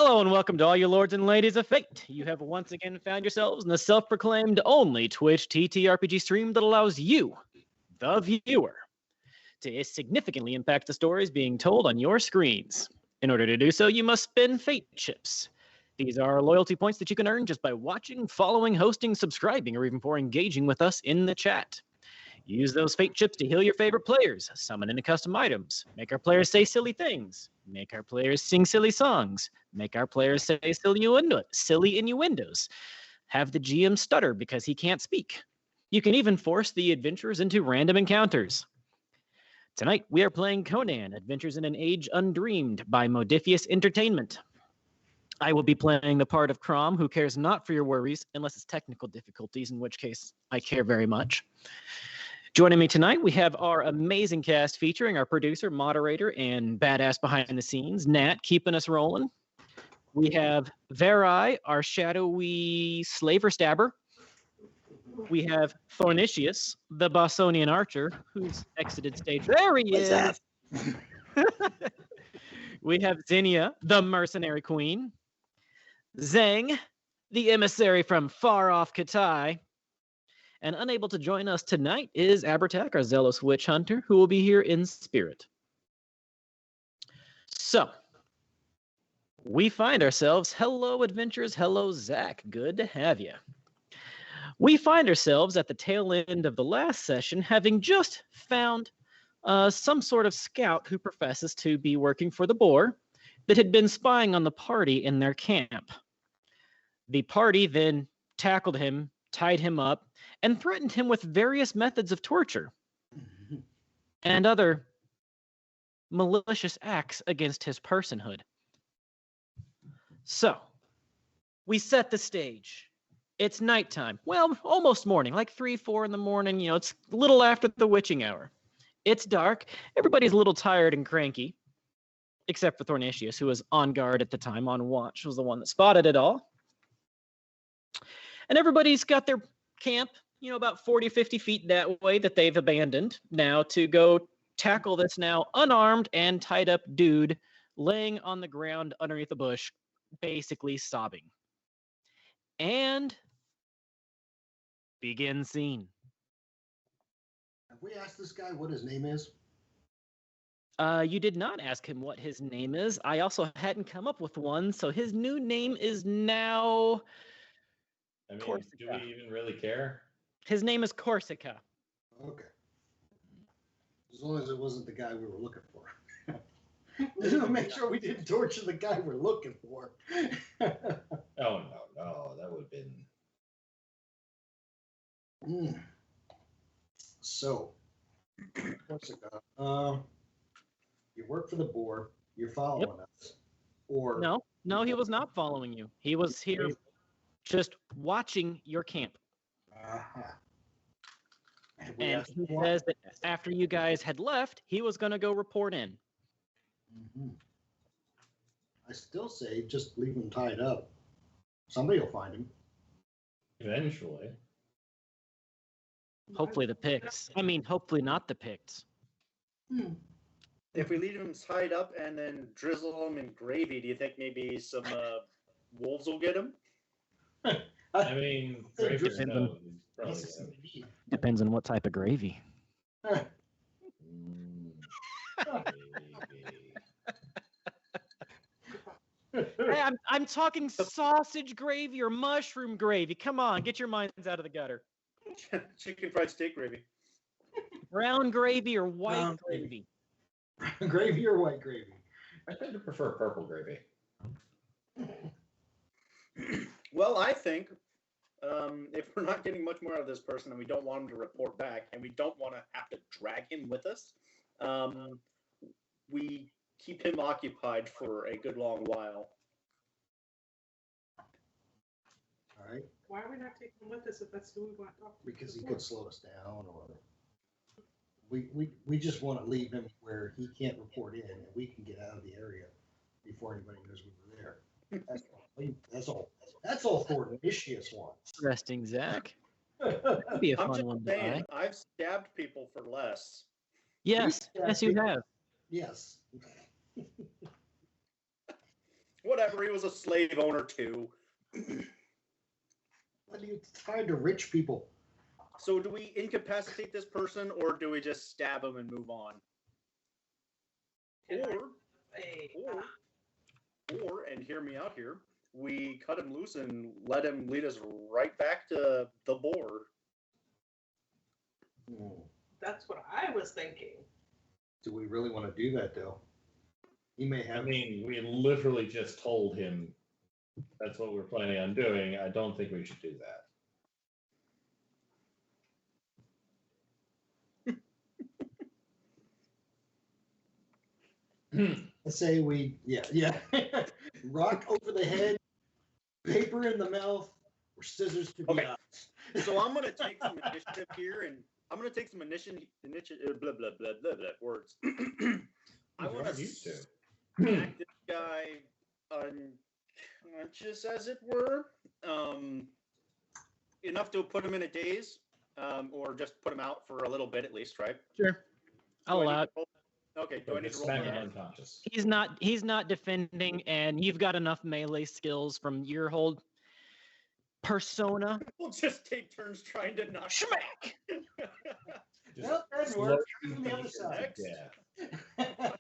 Hello and welcome to all you lords and ladies of fate. You have once again found yourselves in the self-proclaimed only Twitch TTRPG stream that allows you, the viewer, to significantly impact the stories being told on your screens. In order to do so, you must spin fate chips. These are loyalty points that you can earn just by watching, following, hosting, subscribing, or even for engaging with us in the chat. Use those fate chips to heal your favorite players, summon into custom items, make our players say silly things, make our players sing silly songs, make our players say silly innuendos, have the GM stutter because he can't speak. You can even force the adventurers into random encounters. Tonight, we are playing Conan, Adventures in an Age Undreamed by Modifius Entertainment. I will be playing the part of Crom, who cares not for your worries, unless it's technical difficulties, in which case I care very much. Joining me tonight, we have our amazing cast featuring our producer, moderator, and badass behind the scenes, Nat, keeping us rolling. We have Verai, our shadowy slaver stabber. We have Thornicius, the Bossonian archer, who's exited stage. There he is! We have Zinnia, the mercenary queen. Zeng, the emissary from far off Katai. And unable to join us tonight is Abertak, our zealous witch hunter, who will be here in spirit. So, we find ourselves, hello adventurers, hello Zach, good to have you. We find ourselves at the tail end of the last session, having just found some sort of scout who professes to be working for the Boar that had been spying on the party in their camp. The party then tackled him, tied him up, and threatened him with various methods of torture and other malicious acts against his personhood. So, we set the stage. It's nighttime. Well, almost morning, like 3, 4 in the morning. You know, it's a little after the witching hour. It's dark. Everybody's a little tired and cranky, except for Thornicius, who was on guard at the time, on watch, was the one that spotted it all. And everybody's got their camp, you know, about 40, 50 feet that way that they've abandoned now to go tackle this now unarmed and tied up dude laying on the ground underneath a bush, basically sobbing. And begin scene. Have we asked this guy what his name is? You did not ask him what his name is. I also hadn't come up with one, so his new name is now... I mean, Corsica. do we even really care? His name is Corsica. Okay. As long as it wasn't the guy we were looking for. Just to make sure we didn't torture the guy we're looking for. Oh, no, that would have been... So, Corsica, you work for the Boar, you're following us. Or No, he was not following you. He was here just watching your camp. And he says that after you guys had left, he was going to go report in. I still say just leave him tied up. Somebody will find him. Eventually. Hopefully the Picts. I mean, hopefully not the Picts. If we leave him tied up and then drizzle him in gravy, do you think maybe some wolves will get him? I mean, gravy stone is probably... Depends on what type of gravy. Hey, I'm talking sausage gravy or mushroom gravy. Come on, get your minds out of the gutter. Chicken fried steak gravy. Brown gravy or white gravy? Gravy or white gravy? I tend to prefer purple gravy. Well, I think if we're not getting much more out of this person and we don't want him to report back and we don't want to have to drag him with us, we keep him occupied for a good long while. All right. Why are we not taking him with us if that's who we want to talk to? Because he could slow us down, or we just want to leave him where he can't report in and we can get out of the area before anybody knows we were there. That's all Thornicius wants. Interesting, Zach. That'd be a I'm fun just one to saying, buy. I've stabbed people for less. Yes, you have. Yes. Whatever, he was a slave owner too. What are you tied to rich people? So do we incapacitate this person, or do we just stab him and move on? Or, and hear me out here, we cut him loose and let him lead us right back to the board. That's what I was thinking. Do we really want to do that, though? He may have. I mean, we literally just told him that's what we're planning on doing. I don't think we should do that. I say yeah. Rock over the head, paper in the mouth, or scissors to the Okay. eyes. So I'm going to take some initiative here, and I'm going to take some initiative, blah, blah, blah, blah, blah, words. I want to used to. smack this guy unconscious, as it were. Enough to put him in a daze, or just put him out for a little bit at least, right? Sure. I'll allow it. Okay, do I need to roll Smack for him that? unconscious. He's not defending, and you've got enough melee skills from your whole persona. We'll just take turns trying to knock him Schmack! Just Well, that slow works. From the other side. Yeah.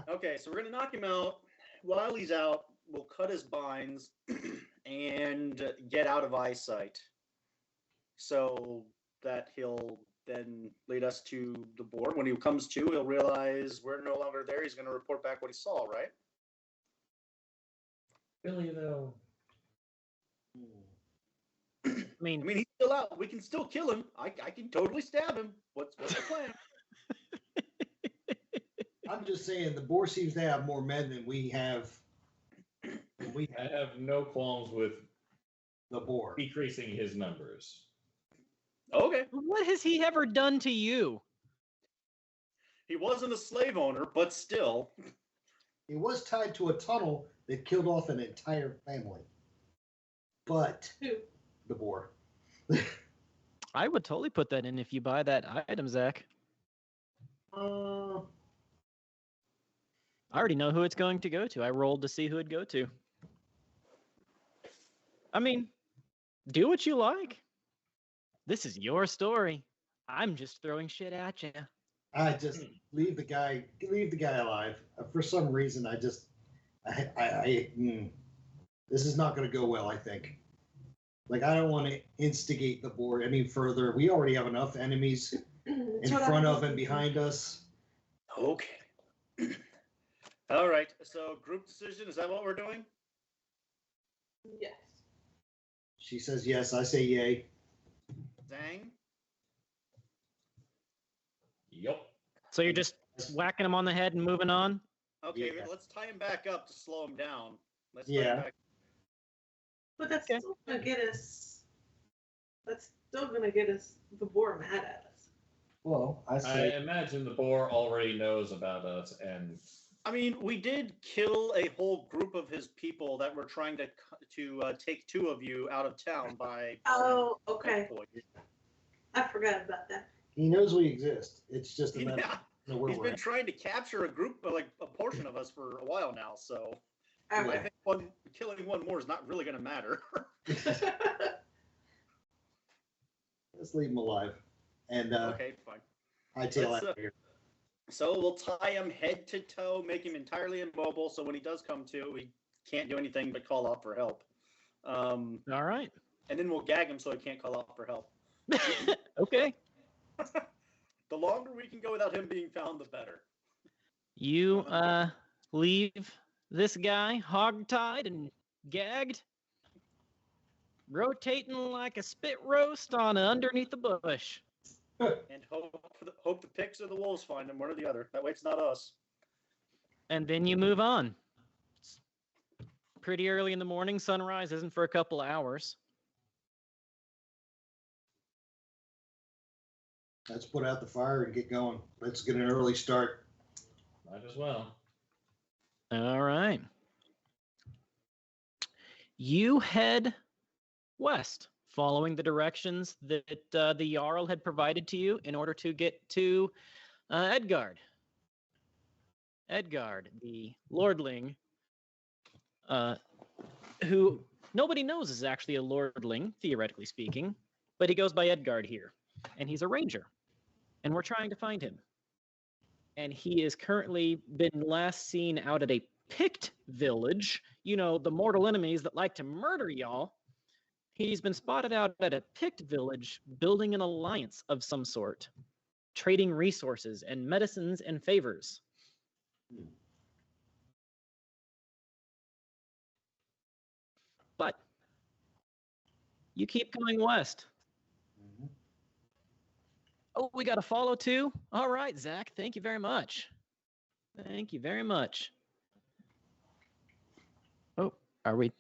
Okay, so we're gonna knock him out. While he's out, we'll cut his binds and get out of eyesight, so that he'll then lead us to the board. When he comes to, he'll realize we're no longer there. He's gonna report back what he saw, right? Really, though? I I mean, mean, he's still out. We can still kill him. I can totally stab him. What's the plan? I'm just saying the boar seems to have more men than we have. I have no qualms with The boar. decreasing his numbers. Okay. what has he ever done to you? He wasn't a slave owner, but still. He was tied to a tunnel that killed off an entire family. But Who? the boar. I would totally put that in if you buy that item, Zach. I already know who it's going to go to. I rolled to see who it'd go to. I mean, do what you like. This is your story. I'm just throwing shit at you. I just leave the guy alive. For some reason, this is not going to go well. I think. Like, I don't want to instigate the board any further. We already have enough enemies in front of and behind us. Okay. All right. So group decision, is that what we're doing? Yes. She says yes. I say yay. Zang? Yup. So you're just whacking him on the head and moving on? Okay, Yeah. let's tie him back up to slow him down. Let's tie Yeah. him back. But that's Okay. still gonna get us. That's still gonna get us the boar mad at us. Well, I I say imagine the boar already knows about us, and I mean, we did kill a whole group of his people that were trying to take two of you out of town by. Oh, okay. I forgot about that. he knows we exist. It's just a matter Yeah, of where he's we're been at. trying to capture a group, like a portion of us, for a while now. So I Okay. think killing one more is not really going to matter. Let's leave him alive. And Okay, fine. hightail Let's, out of here. So we'll tie him head to toe, make him entirely immobile. So when he does come to, he can't do anything but call out for help. All right. And then we'll gag him so he can't call out for help. Okay. The longer we can go without him being found, the better. You leave this guy hogtied and gagged, rotating like a spit roast on underneath the bush. And hope the pigs or the wolves find him, one or the other. That way it's not us. And then you move on. It's pretty early in the morning. Sunrise isn't for a couple of hours. Let's put out the fire and get going. Let's get an early start. might as well. All right. You head west, following the directions that the Jarl had provided to you in order to get to Edgard. Edgard, the lordling who nobody knows is actually a lordling, theoretically speaking, but he goes by Edgard here, and he's a ranger, and we're trying to find him. And he is currently been last seen out at a Pict village, you know, the mortal enemies that like to murder y'all. He's been spotted out at a Pict village building an alliance of some sort, trading resources and medicines and favors. But you keep going west. Oh, we got a follow too? All right, Zach, thank you very much. Thank you very much. Oh, are we?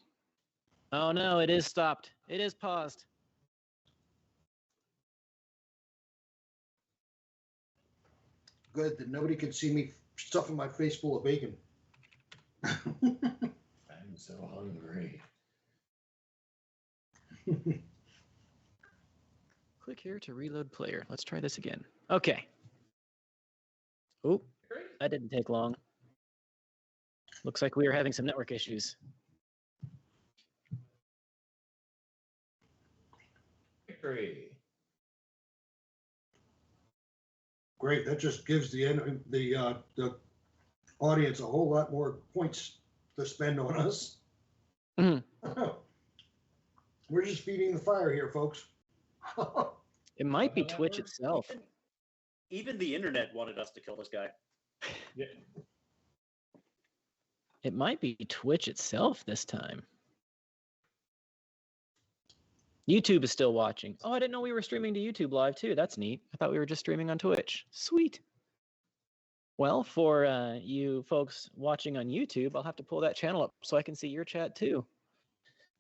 Oh no, it is stopped. It is paused. Good that nobody could see me stuffing my face full of bacon. I'm so hungry. Click here to reload player. Let's try this again. Okay. Oh, that didn't take long. Looks like we are having some network issues. Victory. Great. That just gives the audience a whole lot more points to spend on us. Mhm. We're just feeding the fire here, folks. It might be Twitch itself. Even the internet wanted us to kill this guy. Yeah. It might be Twitch itself this time. YouTube is still watching. Oh, I didn't know we were streaming to YouTube live too. That's neat. I thought we were just streaming on Twitch. Sweet. Well, for you folks watching on YouTube, I'll have to pull that channel up so I can see your chat too.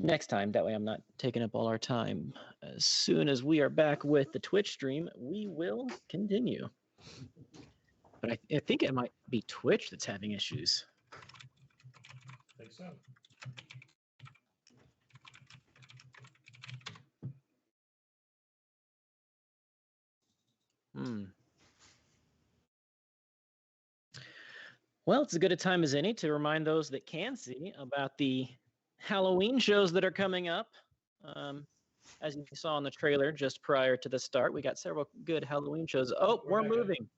Next time, that way I'm not taking up all our time. As soon as we are back with the Twitch stream, we will continue. But I think it might be Twitch that's having issues. I think so. Well, it's as good a time as any to remind those that can see about the Halloween shows that are coming up. As you saw in the trailer just prior to the start, we got several good Halloween shows. Oh, we're moving.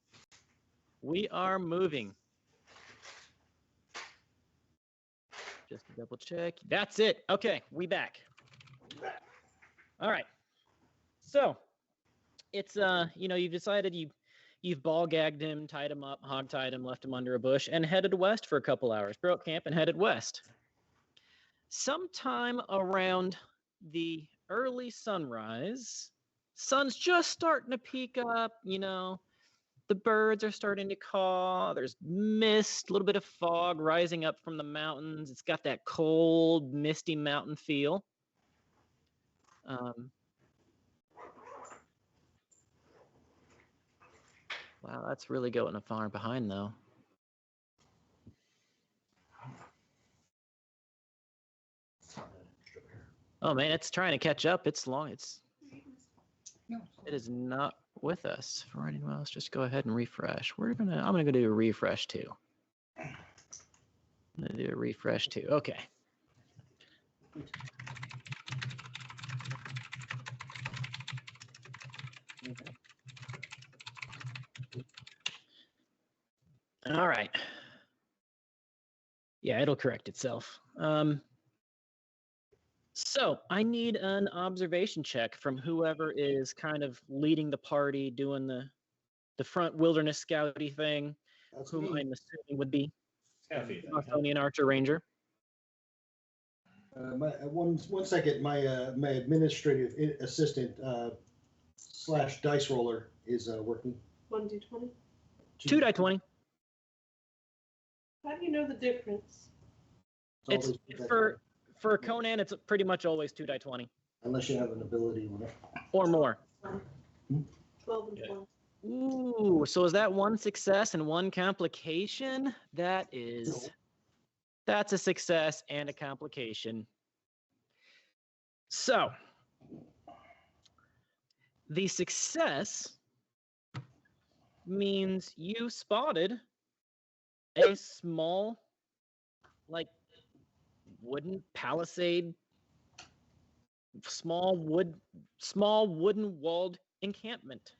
We are moving. Just to double check. That's it. Okay, we back. All right. So it's you know, you've decided you've ball gagged him, tied him up, hog tied him, left him under a bush, and headed west for a couple hours. Broke camp and headed west. Sometime around the early sunrise, sun's just starting to peek up, you know. The birds are starting to caw. There's mist, a little bit of fog rising up from the mountains. It's got that cold, misty mountain feel. Wow, that's really going far behind, though. Oh man, it's trying to catch up. It's long. It is not with us. For writing well, let's just go ahead and refresh. I'm gonna go do a refresh too. I'm gonna do a refresh too. Okay. All right. Yeah, it'll correct itself. So I need an observation check from whoever is kind of leading the party, doing the front wilderness scouty thing, That's whom me. I'm assuming would be Scouty. Bostonian Archer Ranger. One second. My administrative assistant / dice roller is working. 1d20. 2 die 20. How do you know the difference? It's for Conan. It's pretty much always 2 die 20 unless you have an ability on it. or more. 12 and 12. Ooh, so is that one success and one complication? That's a success and a complication. So the success means you spotted a small, like, wooden palisade, small wooden walled encampment.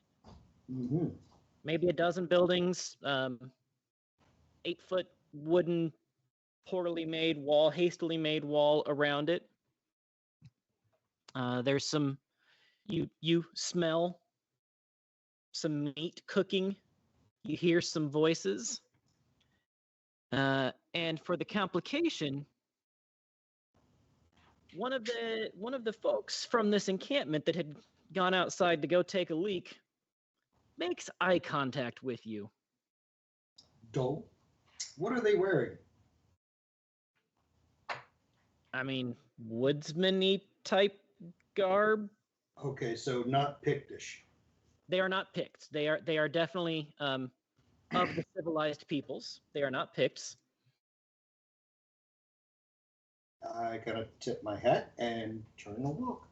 Mm-hmm. Maybe a dozen buildings, 8-foot wooden, poorly made wall, hastily made wall around it. There's some, you smell some meat cooking. You hear some voices. And for the complication, one of the folks from this encampment that had gone outside to go take a leak makes eye contact with you. Dope. What are they wearing? I mean, woodsman-y type garb. Okay, so not Pictish. They are not Picts. They are definitely of the civilized peoples. They are not Picts. I gotta tip my hat and turn and walk.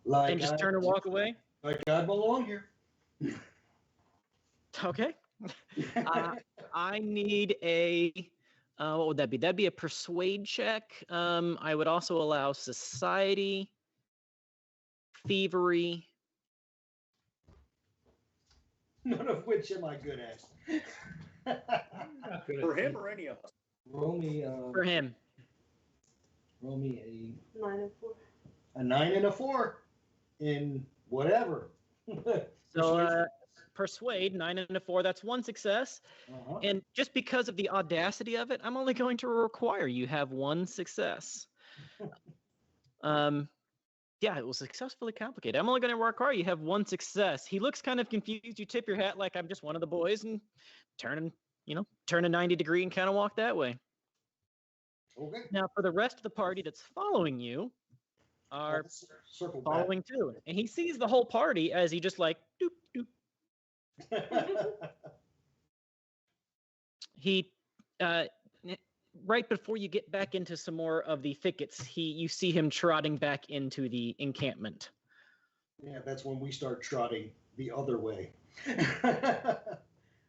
And just turn and walk away. Like I belong here. Okay. I need a. What would that be? That'd be a persuade check. I would also allow society, thievery. None of which am I good at. Not good at For him it. or any of us. Roll me For him. roll me 9 and 4. a 9 and a 4 in whatever. So persuade, 9 and a 4. That's one success. Uh-huh. And just because of the audacity of it, I'm only going to require you have one success. Yeah, it was successfully complicated. I'm only going to require you have one success. He looks kind of confused. You tip your hat like I'm just one of the boys and turn a 90 degree and kind of walk that way. Okay. Now, for the rest of the party that's following you are Circle back. following too. And he sees the whole party as he just like, doop, doop. He, right before you get back into some more of the thickets, you see him trotting back into the encampment. Yeah, that's when we start trotting the other way.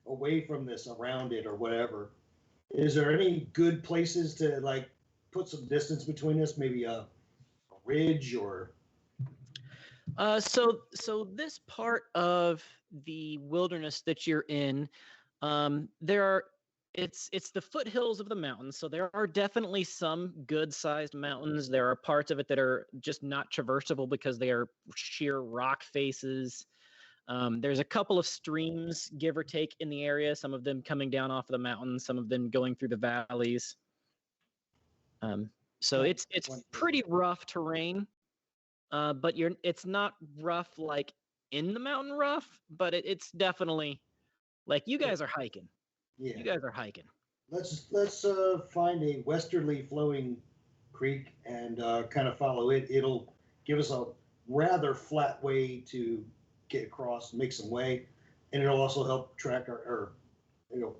Away from this, around it, or whatever. Is there any good places to like put some distance between us? Maybe a ridge or. So this part of the wilderness that you're in, it's the foothills of the mountains. So there are definitely some good-sized mountains. There are parts of it that are just not traversable because they are sheer rock faces. There's a couple of streams, give or take, in the area. Some of them coming down off of the mountains, some of them going through the valleys. So it's pretty rough terrain. But it's not rough like in the mountain rough, but it's definitely like you guys are hiking. Yeah. You guys are hiking. Let's find a westerly flowing creek and kind of follow it. It'll give us a rather flat way to get across, make some way, and it'll also help track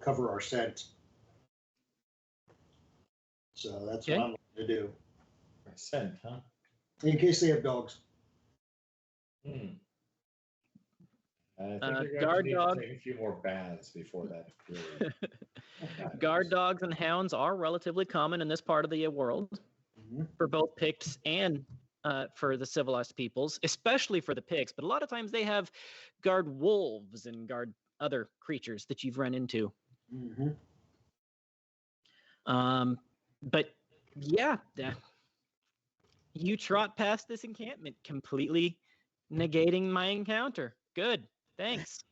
cover our scent. So that's Okay. what I'm going to do. Scent, huh? In case they have dogs. I think you're going guard to need dog. to take a few more baths before that period. Guard dogs and hounds are relatively common in this part of the world Mm-hmm. for both Picts and for the civilized peoples, especially for the Picts. But a lot of times they have guard wolves and guard other creatures that you've run into. Mm-hmm. But yeah, you trot past this encampment, completely negating my encounter. Good. Thanks.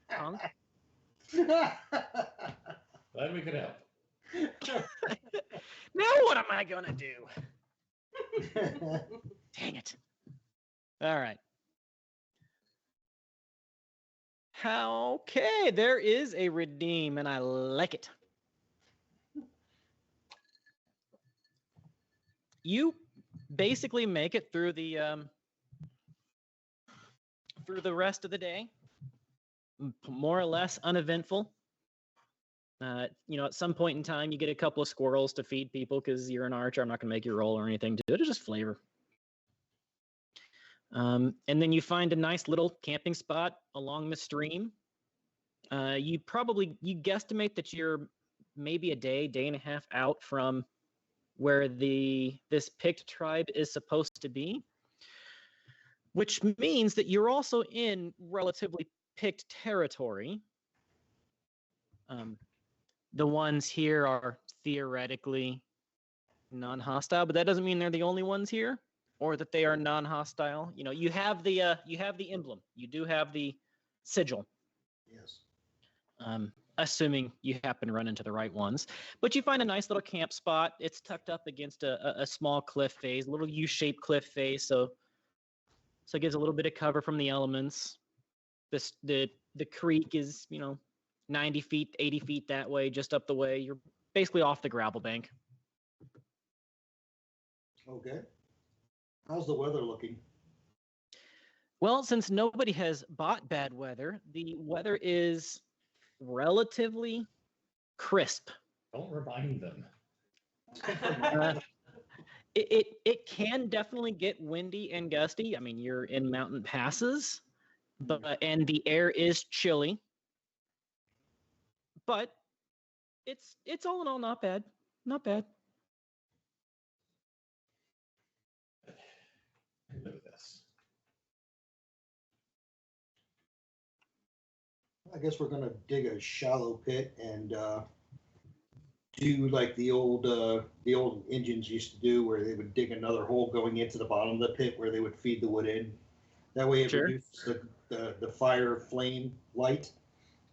Punk. Glad we could help. Now what am I gonna do? Dang it. All right. Okay, there is a redeem, and I like it. You basically make it through the rest of the day, more or less uneventful. At some point in time, you get a couple of squirrels to feed people because you're an archer. I'm not going to make you roll or anything to it. It's just flavor. And then you find a nice little camping spot along the stream. You guesstimate that you're maybe a day and a half out from where this picked tribe is supposed to be, which means that you're also in relatively picked territory. The ones here are theoretically non-hostile, but that doesn't mean they're the only ones here, or that they are non-hostile. You know, you have the emblem, you do have the sigil. Yes. Assuming you happen to run into the right ones. But you find a nice little camp spot. It's tucked up against a small cliff face, a little U-shaped cliff face, so it gives a little bit of cover from the elements. The creek is, 90 feet, 80 feet that way, just up the way. You're basically off the gravel bank. Okay. How's the weather looking? Well, since nobody has bought bad weather, the weather is relatively crisp. Don't remind them. It can definitely get windy and gusty. I mean, you're in mountain passes, and the air is chilly. But it's all in all not bad. Not bad. I know this. I guess we're gonna dig a shallow pit and do like the old Indians used to do, where they would dig another hole going into the bottom of the pit where they would feed the wood in. That way, it Sure. reduces the fire flame light,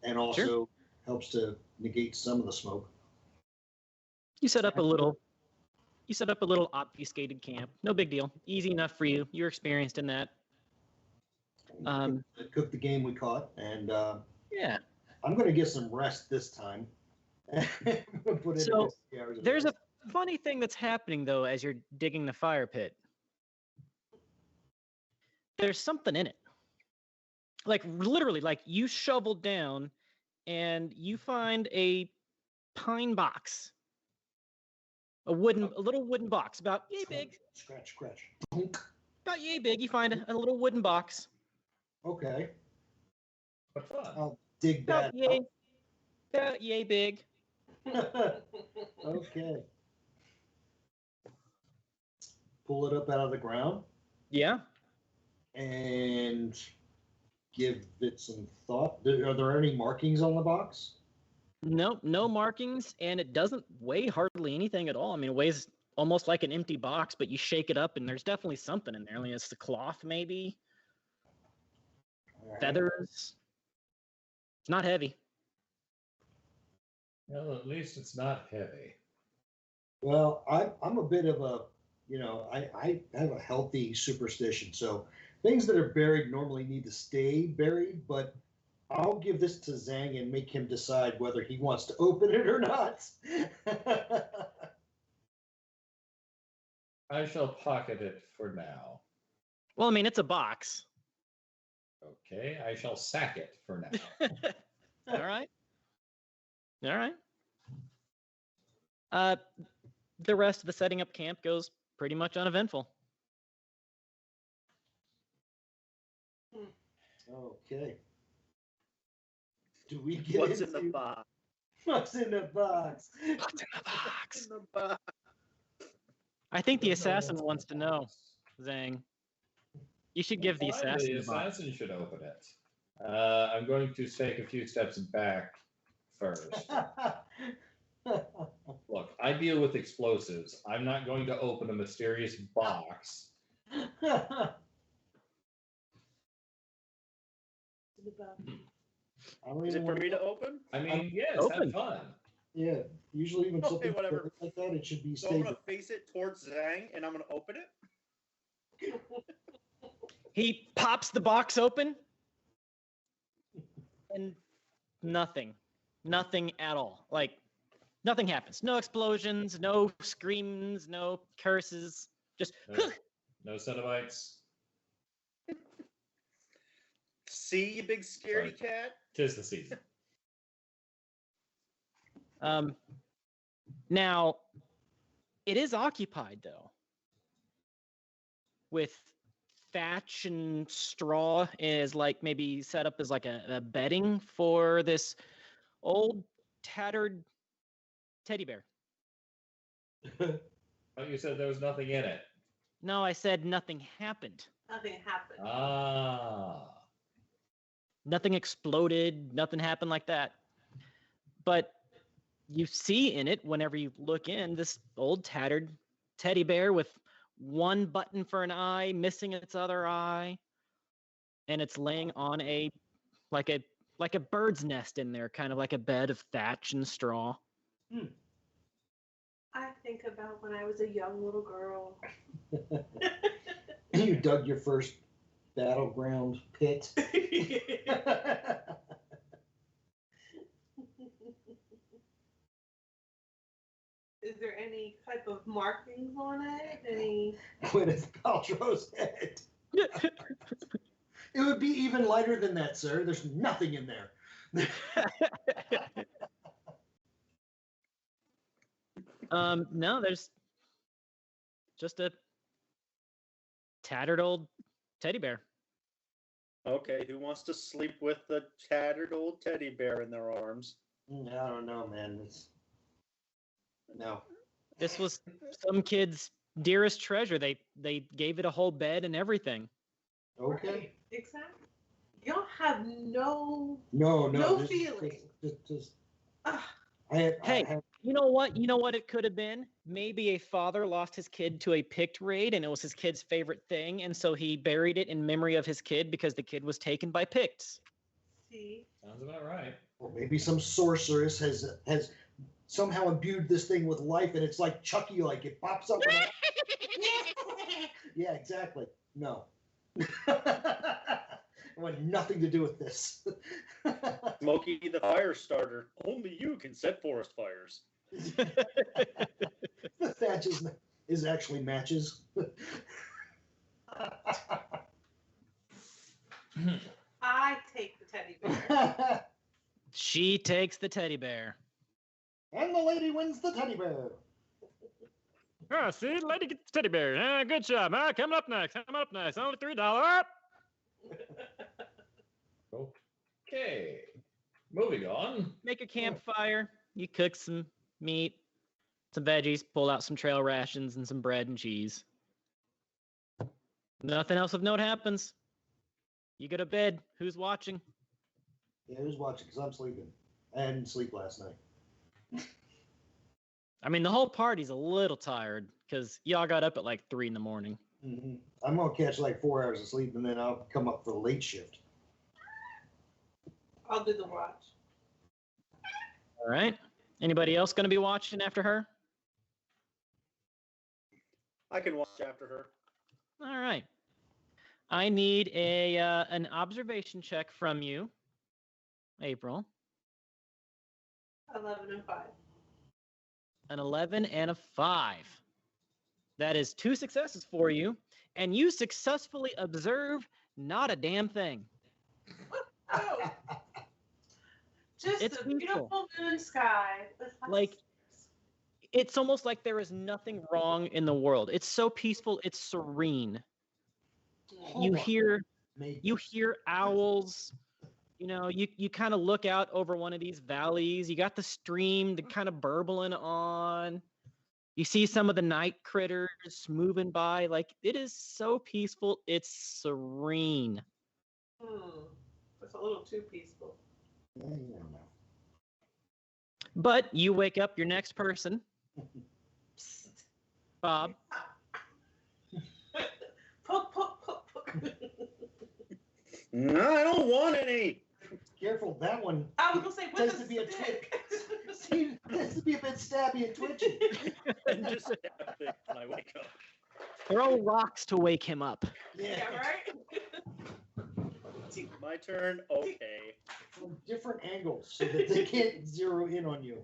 and also helps to negate some of the smoke. You set up a little obfuscated camp. No big deal. Easy enough for you. You're experienced in that. Cook the game we caught, and Yeah. I'm gonna get some rest this time. Put in So, 60 hours of There's a rest. funny thing that's happening though as you're digging the fire pit. There's something in it. Like literally, like you shovel down and you find a pine box. A little wooden box, about yay big. Scratch. About yay big. You find a little wooden box. Okay, What fun. I'll dig that. About yay big. up. Okay. Pull it up out of the ground Yeah. and give it some thought. Are there any markings on the box? Nope, no markings, and it doesn't weigh hardly anything at all. I mean, it weighs almost like an empty box, but you shake it up and there's definitely something in there. I mean, it's the cloth, maybe. All right. Feathers. It's not heavy. Well, at least it's not heavy. Well, I'm a bit of a, I have a healthy superstition. So things that are buried normally need to stay buried, but I'll give this to Zhang and make him decide whether he wants to open it or not. I shall pocket it for now. Well, I mean, it's a box. Okay, I shall sack it for now. All right. All right. The rest of the setting up camp goes pretty much uneventful. Okay. Do we get What's in the into box? what's in the box? What's in the box? In the box. I think the Don't know assassin what's wants to in the know, box. Zhang. You should give the Fine, assassin the the box. assassin should open it. I'm going to take a few steps back first. Look, I deal with explosives. I'm not going to open a mysterious box. Is it for me to open? I mean, yes, Open. have fun. Yeah, usually when Okay, something whatever. like that, it should be So I'm stable. gonna face it towards Zhang and I'm gonna open it. He pops the box open, and nothing at all. Like, nothing happens. No explosions, no screams, no curses. Just, No, no Cenobites. See, you big scaredy cat. Tis the season. Now, it is occupied, though, with thatch and straw is like maybe set up as like a bedding for this old tattered teddy bear. Oh, you said there was nothing in it. No, I said nothing happened. Nothing happened. Ah. Nothing exploded. Nothing happened like that. But you see in it, whenever you look in, this old tattered teddy bear with one button for an eye, missing its other eye, and it's laying on like a bird's nest in there, kind of like a bed of thatch and straw. I think about when I was a young little girl. You dug your first battleground pit. Is there any type of markings on it? Any? Gwyneth Paltrow's head. It would be even lighter than that, sir. There's nothing in there. No, there's just a tattered old teddy bear. Okay, who wants to sleep with the tattered old teddy bear in their arms? I don't know, man. No. This was some kid's dearest treasure. They gave it a whole bed and everything. Okay. Right, exactly. Y'all have no No No feeling. Just Ah, Hey, you know what? You know what it could have been? Maybe a father lost his kid to a Pict raid and it was his kid's favorite thing. And so he buried it in memory of his kid because the kid was taken by Picts. see. Sounds about right. or maybe some sorceress has somehow imbued this thing with life, and it's like Chucky, like it pops up. Yeah, exactly. No. I want nothing to do with this. Smokey the fire starter. Only you can set forest fires. The thatch is actually matches. I take the teddy bear. She takes the teddy bear. And the lady wins the teddy bear. Oh, see, lady gets the teddy bear. Good job. Coming up next. Only $3. Okay. Moving on. Make a campfire. You cook some meat, some veggies, pull out some trail rations and some bread and cheese. Nothing else of note happens. You go to bed. Who's watching? Yeah, who's watching? Because I'm sleeping. I didn't sleep last night. I mean, the whole party's a little tired because y'all got up at like 3 in the morning. Mm-hmm. I'm going to catch like 4 hours of sleep, and then I'll come up for the late shift. I'll do the watch. All right. Anybody else going to be watching after her? I can watch after her. All right. I need an observation check from you, April. 11 and 5. An 11 and a 5. That is 2 successes for you, and you successfully observe not a damn thing. Oh, just It's a peaceful. beautiful moon sky. Like, it's almost like there is nothing wrong in the world. It's so peaceful, it's serene. Hold You on. hear owls. You know, you kind of look out over one of these valleys. You got the stream kind of burbling on. You see some of the night critters moving by. Like, it is so peaceful. It's serene. It's a little too peaceful. Yeah, you never know. But you wake up your next person, Bob. Poke. No, I don't want any. Careful, that one I was gonna say with tends a to be a stick. See, tends to be a bit stabby and twitchy. And just stab it when I wake up. Throw rocks to wake him up. Yeah, right. My turn. Okay. From different angles so that they can't zero in on you.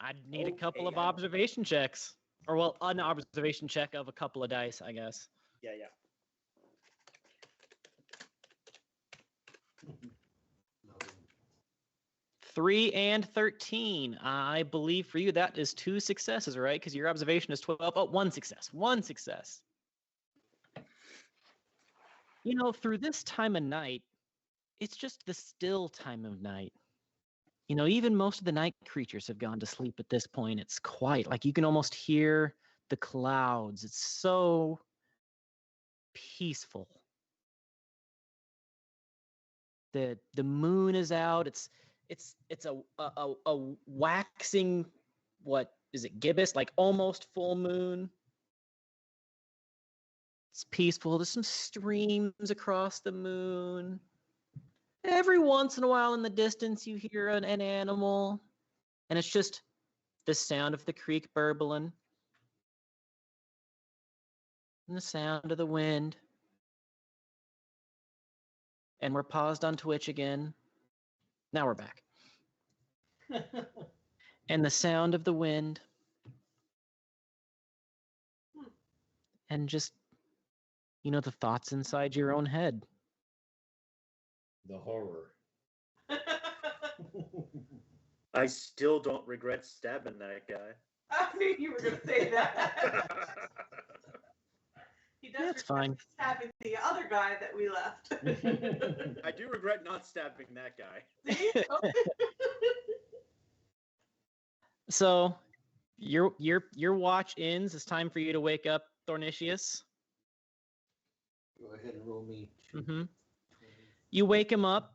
I'd need a couple of Okay. observation checks. Or, well, an observation check of a couple of dice, I guess. Yeah. 3 and 13. I believe for you that is 2 successes, right? Because your observation is 12. Oh, 1 success. 1 success. You know, through this time of night, it's just the still time of night. even most of the night creatures have gone to sleep at this point. It's quiet. Like you can almost hear the clouds. It's so peaceful. The moon is out. It's a waxing, what is it, gibbous, like almost full moon. It's peaceful. There's some streams across the moon. Every once in a while in the distance you hear an animal, and it's just the sound of the creek burbling and the sound of the wind. And we're paused on Twitch again. Now we're back. And the sound of the wind. And just, the thoughts inside your own head. The horror. I still don't regret stabbing that guy. I knew you were going to say that. He does That's regret fine. stabbing the other guy that we left. I do regret not stabbing that guy. See? So your watch ends. It's time for you to wake up, Thornicius. Go ahead and roll me. Mm-hmm. You wake him up.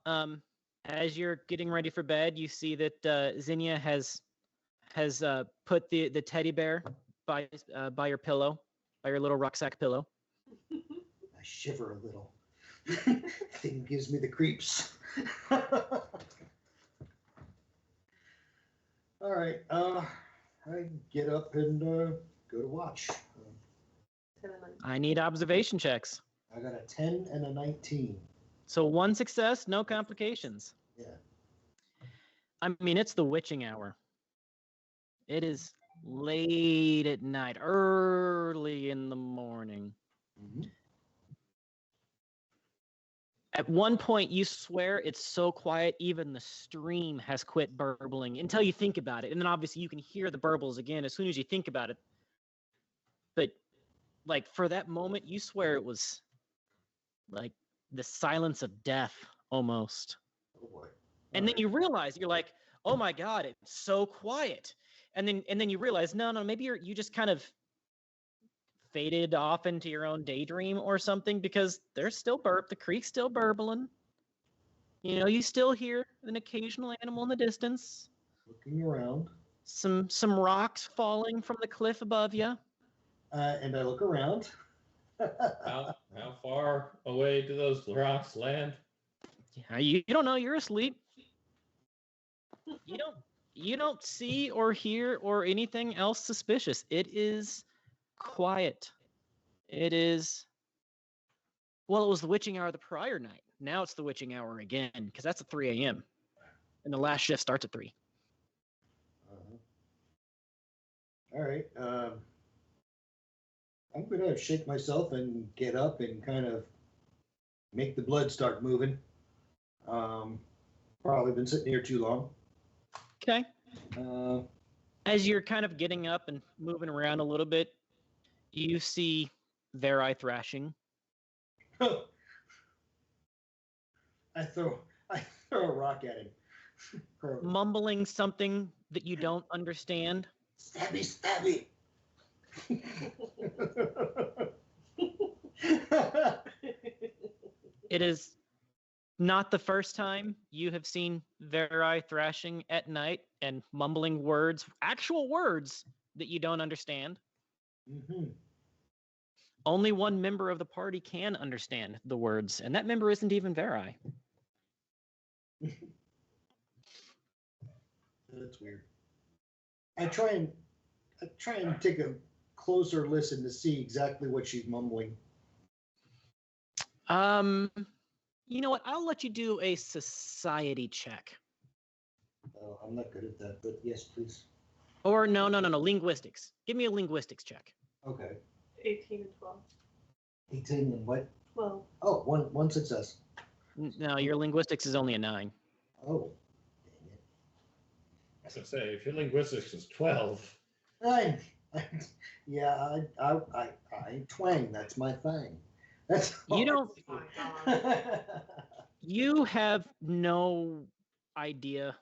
As you're getting ready for bed, you see that Zinnia has put the teddy bear by your pillow, by your little rucksack pillow. I shiver a little. Thing gives me the creeps. All right. I get up and go to watch. I need observation checks. I got a 10 and a 19. So one success, no complications. Yeah. I mean, it's the witching hour. It is late at night, early in the morning. Mm-hmm. At one point, you swear it's so quiet, even the stream has quit burbling until you think about it. And then obviously you can hear the burbles again as soon as you think about it. But like for that moment, you swear it was like the silence of death almost. Oh boy. And then you realize, you're like, oh my God, it's so quiet. And then you realize, no, maybe you just kind of faded off into your own daydream or something, because there's still the creek's still burbling. You still hear an occasional animal in the distance. Looking around. Some rocks falling from the cliff above you. And I look around. How far away do those rocks land? Yeah, you don't know. You're asleep. You don't see or hear or anything else suspicious. It is quiet. It is. Well, it was the witching hour the prior night. Now it's the witching hour again, because that's at 3 a.m. And the last shift starts at 3. All right. I'm going to shake myself and get up and kind of make the blood start moving. Probably been sitting here too long. Okay. As you're kind of getting up and moving around a little bit, you see Veri thrashing. I throw a rock at him. Mumbling something that you don't understand. Stabby. It is not the first time you have seen Veri thrashing at night and mumbling words, actual words that you don't understand. Mm-hmm. Only one member of the party can understand the words, and that member isn't even Veri. That's weird. I try and take a closer listen to see exactly what she's mumbling. You know what? I'll let you do a society check. Oh, I'm not good at that, but yes, please. Or no, linguistics. Give me a linguistics check. Okay. 18 and 12. 18 and what? 12. Oh, one success. No, your linguistics is only a 9. Oh, dang it. I was gonna say, if your linguistics is 12, I twang. That's my thing. That's You don't. Oh my God. You have no idea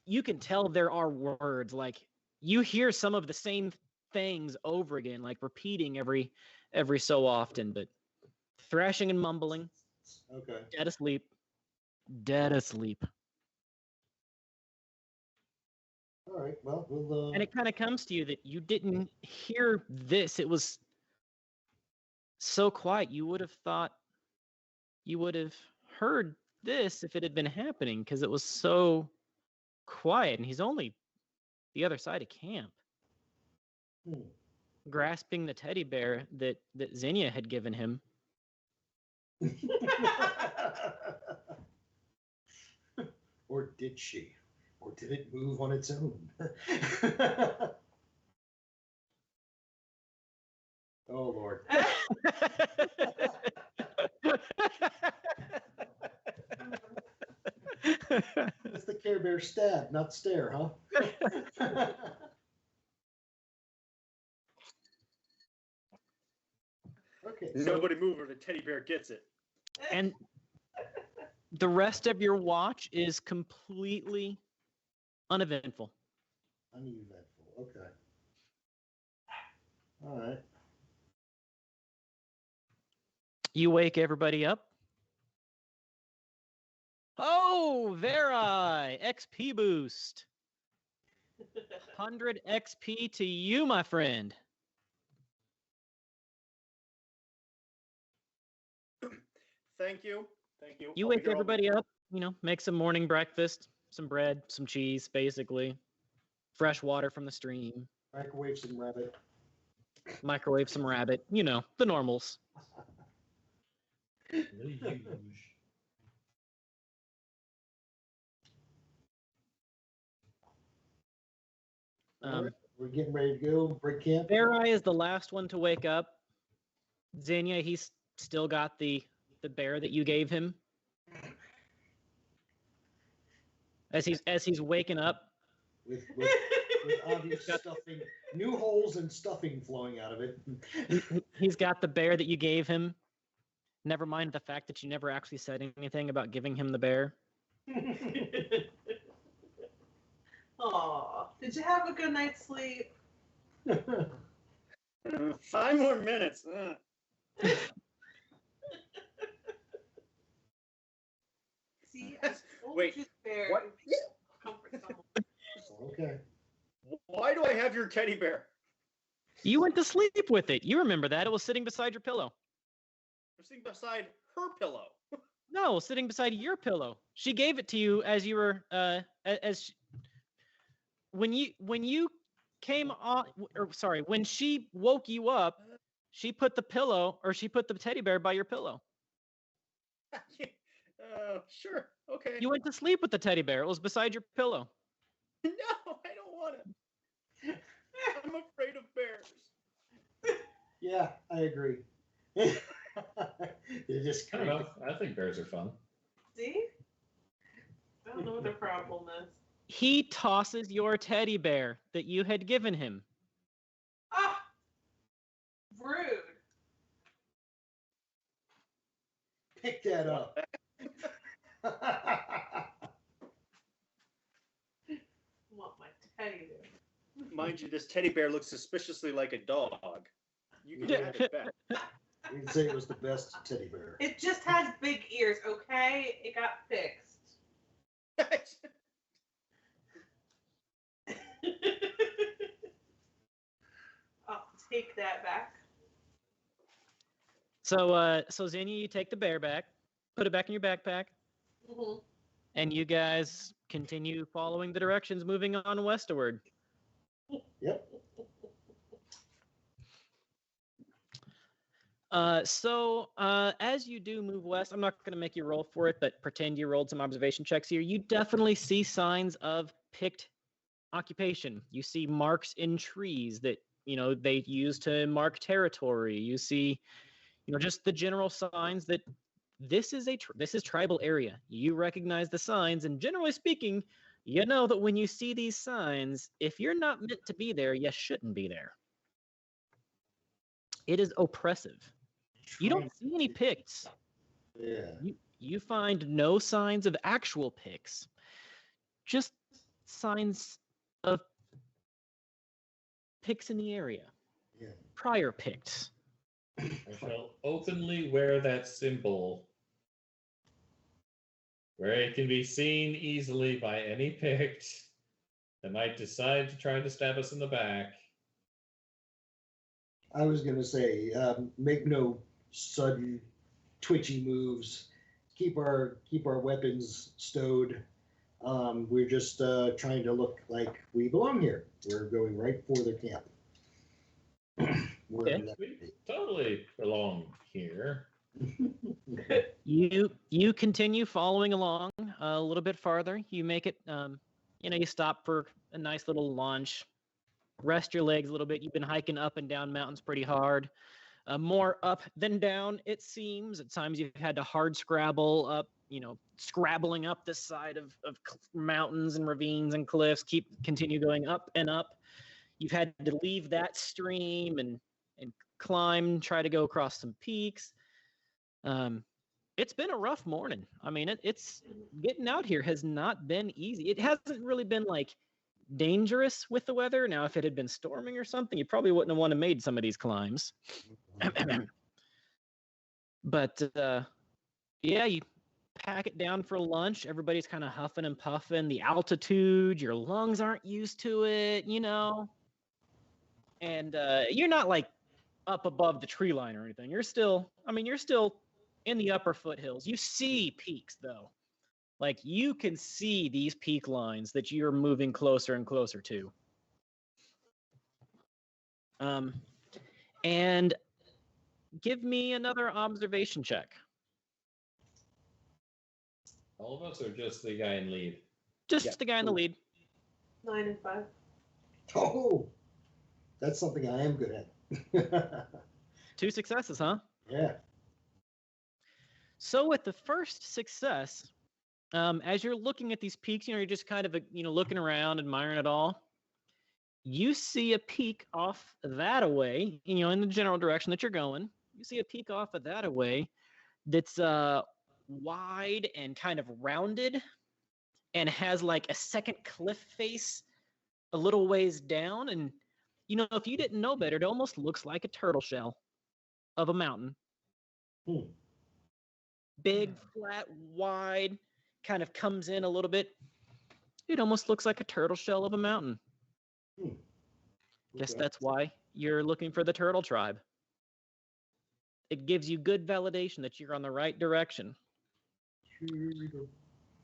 you can tell there are words, like you hear some of the same things over again, like repeating every so often, but thrashing and mumbling, Okay. dead asleep, dead asleep. All right. Well, we'll. And it kind of comes to you that you didn't hear this. It was so quiet. You would have thought you would have heard this if it had been happening, because it was so quiet. And he's only the other side of camp, grasping the teddy bear that Xenia had given him. Or did she? Or did it move on its own? Oh, Lord. It's the Care Bear stab, not stare, huh? Okay. So, Nobody move or the teddy bear gets it. And the rest of your watch is completely uneventful. uneventful. Okay. All right. You wake everybody up. Oh, Veri, XP boost. 100 XP to you, my friend. Thank you. Thank you. You I'll be wake here all everybody up, make some morning breakfast, some bread, some cheese, basically. Fresh water from the stream. Microwave some rabbit. Microwave some rabbit, the normals. The huge. All right, we're getting ready to go break camp. Veri is the last one to wake up. Xenia, he's still got the bear that you gave him. As he's waking up. With obvious stuffing, new holes and stuffing flowing out of it. He's got the bear that you gave him. Never mind the fact that you never actually said anything about giving him the bear. Aw, did you have a good night's sleep? 5 more minutes. See, I told Wait, you bear what? would make comfort someone. Okay. Why do I have your teddy bear? You went to sleep with it. You remember that. It was sitting beside your pillow. I'm sitting beside her pillow. No, it was sitting beside your pillow. She gave it to you as you were when you came on, or sorry, when she woke you up, she put the teddy bear by your pillow. Sure. Okay. You went to sleep with the teddy bear. It was beside your pillow. No, I don't want it. I'm afraid of bears. Yeah, I agree. They're just I don't know. I think bears are fun. See? I don't know what the problem is. He tosses your teddy bear that you had given him. Ah! Rude. Pick that up. Want my teddy bear. Mind you, this teddy bear looks suspiciously like a dog. You can have it back. We'd say it was the best teddy bear. It just has big ears, okay? It got fixed. I'll take that back. So Xenia, you take the bear back, put it back in your backpack, Mm-hmm. and you guys continue following the directions, moving on westward. Yep. So as you do move west, I'm not going to make you roll for it, but pretend you rolled some observation checks here. You definitely see signs of picked occupation. You see marks in trees that, they use to mark territory. You see, just the general signs that this is tribal area. You recognize the signs, and generally speaking, you know that when you see these signs, if you're not meant to be there, you shouldn't be there. It is oppressive. You don't see any picts. Yeah. You find no signs of actual picts. Just signs of picks in the area. Yeah. Prior picks. I shall openly wear that symbol where it can be seen easily by any Pict that might decide to try to stab us in the back. I was going to say, make no sudden twitchy moves. Keep our weapons stowed. We're just trying to look like we belong here. We're going right for their camp. Okay. We totally belong here. You continue following along a little bit farther. You make it. You stop for a nice little lunch, rest your legs a little bit. You've been hiking up and down mountains pretty hard. More up than down, it seems. At times you've had to hard scrabble up, scrabbling up this side of mountains and ravines and cliffs, continue going up and up. You've had to leave that stream and climb, try to go across some peaks. It's been a rough morning. I mean, it's getting out here has not been easy. It hasn't really been like dangerous with the weather. Now, if it had been storming or something, you probably wouldn't have wanted to made some of these climbs. But yeah, you pack it down for lunch. Everybody's kind of huffing and puffing. The altitude, your lungs aren't used to it, and you're not like up above the tree line or anything. You're still in the upper foothills. You see peaks though. Like you can see these peak lines that you're moving closer and closer to. And give me another observation check. All of us, or just the guy in lead? Just the guy in the lead. 9 and 5. Oh, that's something I am good at. 2 successes, huh? Yeah. So with the first success, as you're looking at these peaks, you're just kind of, looking around, admiring it all. You see a peak off that away, in the general direction that you're going. You see a peak off of that away that's wide and kind of rounded and has like a second cliff face a little ways down. And, if you didn't know better, it almost looks like a turtle shell of a mountain. Big, flat, wide, kind of comes in a little bit. It almost looks like a turtle shell of a mountain. Guess that's why you're looking for the turtle tribe. It gives you good validation that you're on the right direction.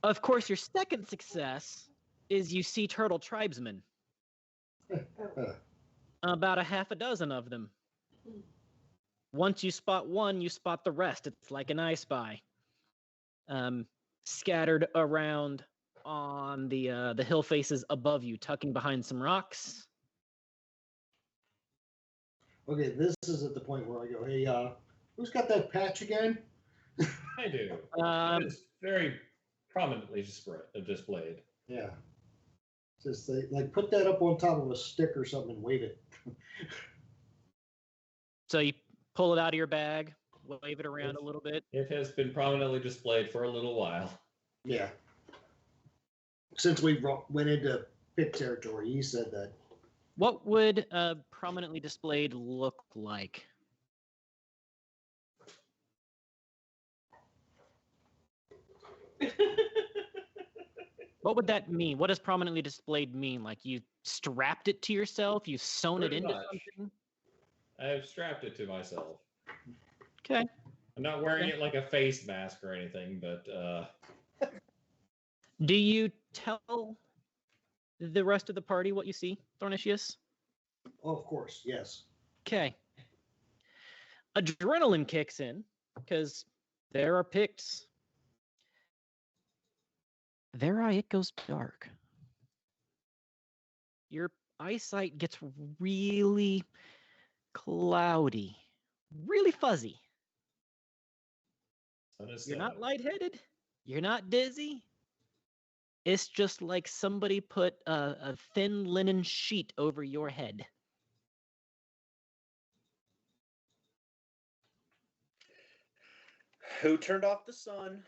Of course, your second success is you see turtle tribesmen. About a half a dozen of them. Once you spot one, you spot the rest. It's like an I Spy. Scattered around on the hill faces above you, tucking behind some rocks. Okay, this is at the point where I go, hey, who's got that patch again? I do. It's very prominently displayed. Yeah. Just put that up on top of a stick or something and wave it. So you pull it out of your bag, wave it around a little bit. It has been prominently displayed for a little while. Yeah. Since we went into pit territory, you said that. What would prominently displayed look like? What would that mean? What does prominently displayed mean? Like you strapped it to yourself? You sewn Pretty it into much. something? I have strapped it to myself. Okay. I'm not wearing it like a face mask or anything, but Do you tell the rest of the party what you see, Thornicius? Oh, of course, yes. Okay. Adrenaline kicks in because there are Picts. Their eye, it goes dark. Your eyesight gets really cloudy, really fuzzy. You're not lightheaded. You're not dizzy. It's just like somebody put a thin linen sheet over your head. Who turned off the sun?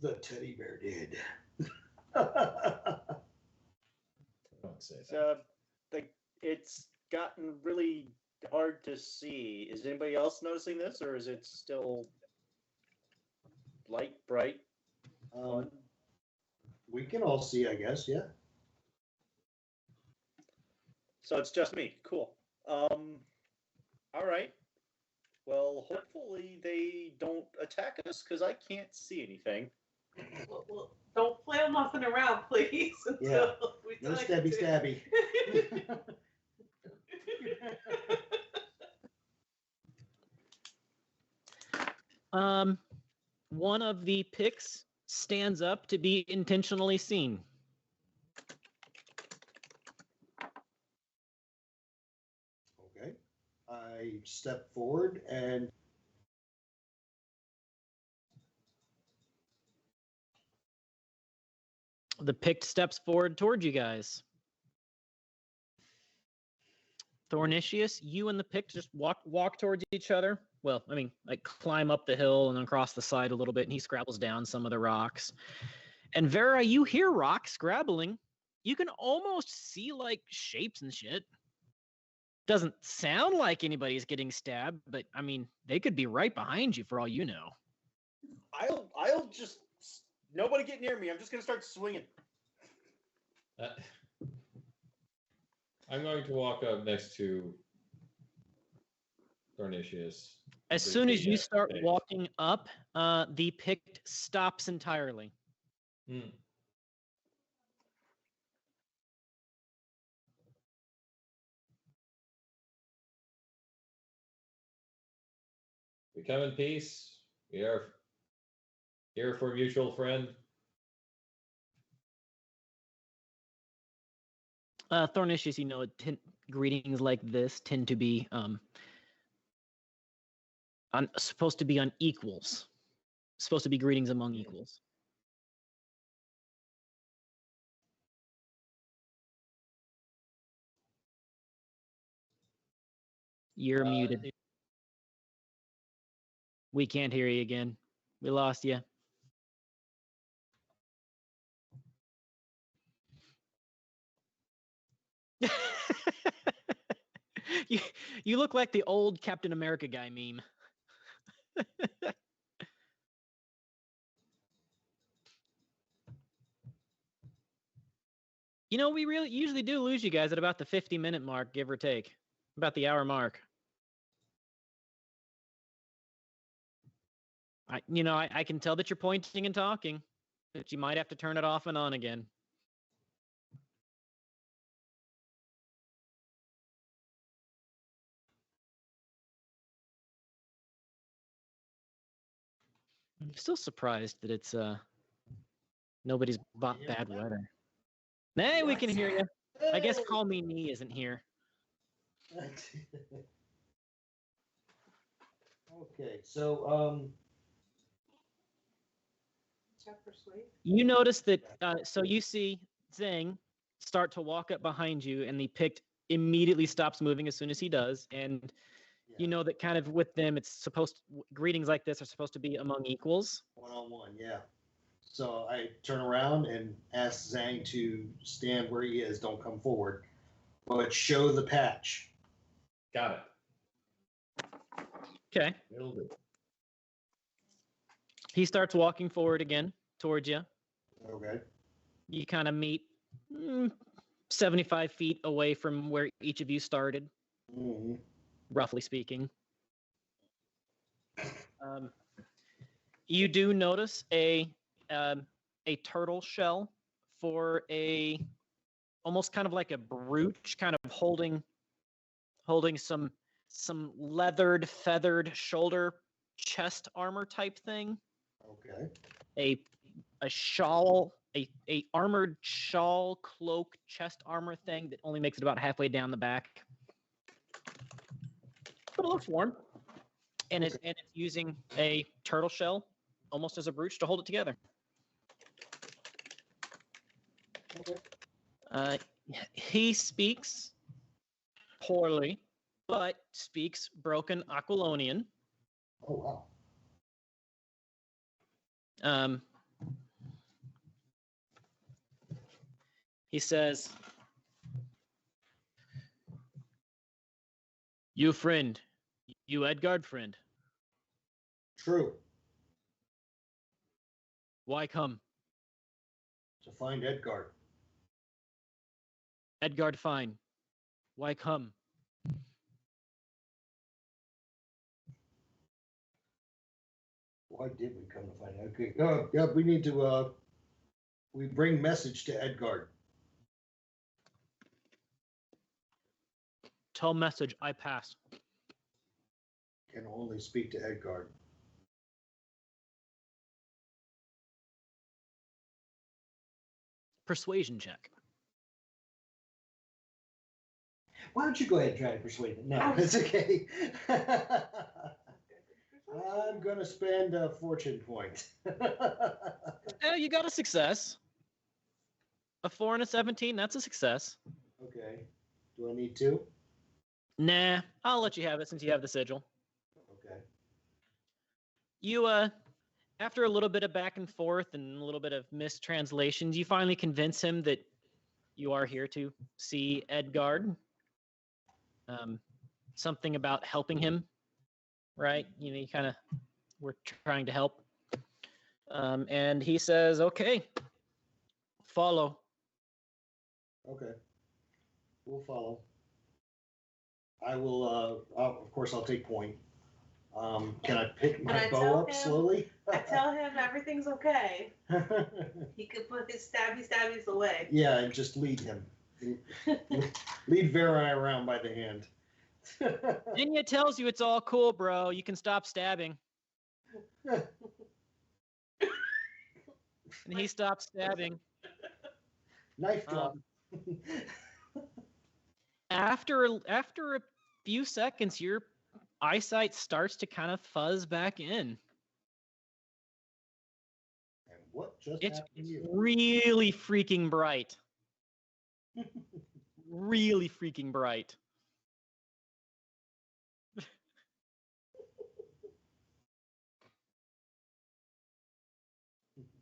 The teddy bear did. Don't say It's, that. it's gotten really hard to see. Is anybody else noticing this, or is it still light, bright, fun? We can all see, I guess. Yeah. So it's just me. Cool. All right. Well, hopefully they don't attack us because I can't see anything. Well, don't flail nothing around, please. Until Yeah. we No tell stabby you to. stabby. One of the picks stands up to be intentionally seen. Okay. I step forward and The pick steps forward towards you guys. Thornicius, you and the pick just walk towards each other. Well, I mean, like climb up the hill and then across the side a little bit, and he scrabbles down some of the rocks. And Vera, you hear rocks scrabbling. You can almost see like shapes and shit. Doesn't sound like anybody's getting stabbed, but I mean, they could be right behind you for all you know. I'll just nobody get near me. I'm just gonna start swinging. I'm going to walk up next to Thornicius. As soon as you briefly, start pick. walking up, the pick stops entirely. Hmm. We come in peace. We are here for a mutual friend. Thornicius, you know, greetings like this tend to be supposed to be on equals. Supposed to be greetings among equals. You're muted. We can't hear you again. We lost you. you you look like the old Captain America guy meme. You know, we really usually do lose you guys at about the 50-minute mark, give or take. About the hour mark. I can tell that you're pointing and talking, but you might have to turn it off and on again. I'm still surprised that it's nobody's bought bad weather. Hey, we can hear you. I guess Call Me Nee isn't here. Okay, so Check persuade. You notice that, so you see Zhang start to walk up behind you, and the pick immediately stops moving as soon as he does. And you know that kind of with them, it's supposed greetings like this are supposed to be among equals. one-on-one, yeah. So I turn around and ask Zhang to stand where he is, don't come forward, but show the patch. Got it. Okay. It'll do. He starts walking forward again towards you. Okay. You kind of meet 75 feet away from where each of you started, Mm-hmm. roughly speaking. You do notice a turtle shell for almost kind of like a brooch, kind of holding some leathered, feathered shoulder chest armor type thing. Okay. A shawl, a armored shawl, cloak, chest armor thing that only makes it about halfway down the back. But it looks warm. And it's using a turtle shell almost as a brooch to hold it together. Okay. He speaks poorly, but speaks broken Aquilonian. Oh wow. He says, "You friend, you Edgard friend. True. Why come? To find Edgard. Edgard fine. Why come? Why did we come to find out? Okay. Oh, yeah, we need to. We bring message to Edgard. Tell message I pass." Can only speak to Edgard. Persuasion check. Why don't you go ahead and try to persuade him? No, it's okay. I'm going to spend a fortune point. You got a success. A 4 and a 17, that's a success. Okay. Do I need two? Nah, I'll let you have it since you have the sigil. Okay. You, after a little bit of back and forth and a little bit of mistranslations, you finally convince him that you are here to see Edgard. Something about helping him, right? You know, you kind of were trying to help. And he says, "Okay, follow." Okay. We'll follow. I will, of course, I'll take point. Can I pick my I bow tell up him- slowly? I tell him everything's okay. He could put his stabbies away. Yeah, and just lead him. Lead Verai around by the hand. Enya tells you it's all cool, bro. You can stop stabbing. And he stops stabbing. Knife drop. After a few seconds, your eyesight starts to kind of fuzz back in. And what just It's happened to you? really freaking bright. Really freaking bright.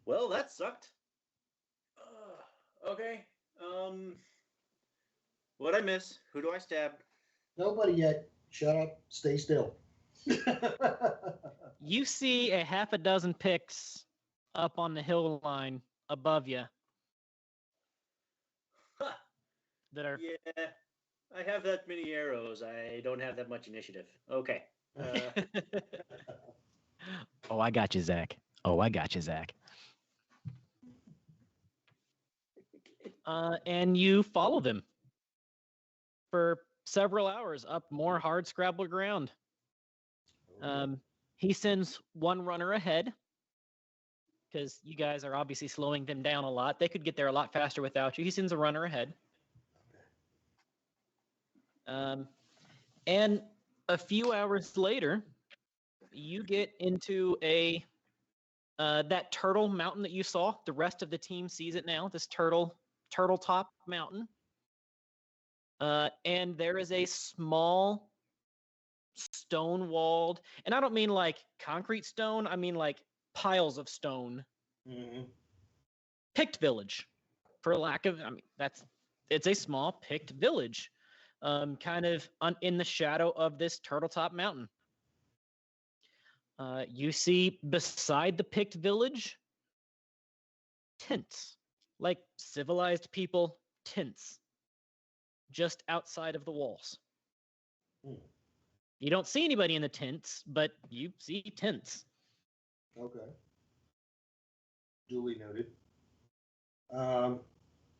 Well, that sucked. Okay. What'd I miss? Who do I stab? Nobody yet. Shut up. Stay still. You see a half a dozen picks up on the hill line above you Huh. that are Yeah, I have that many arrows. I don't have that much initiative. Okay. Oh, I got you, Zach. Oh, I got you, Zach. And you follow them for several hours up more hard scrabble ground. He sends one runner ahead because you guys are obviously slowing them down a lot. They could get there a lot faster without you. He sends a runner ahead. And a few hours later, you get into that turtle mountain that you saw. The rest of the team sees it now. This turtle top mountain. And there is a small stone walled, and I don't mean like concrete stone, I mean like piles of stone. Picked village, for lack of, it's a small picked village, kind of in the shadow of this turtle top mountain. You see beside the picked village, tents, like civilized people tents, just outside of the walls. You don't see anybody in the tents, but you see tents. Okay. Duly noted.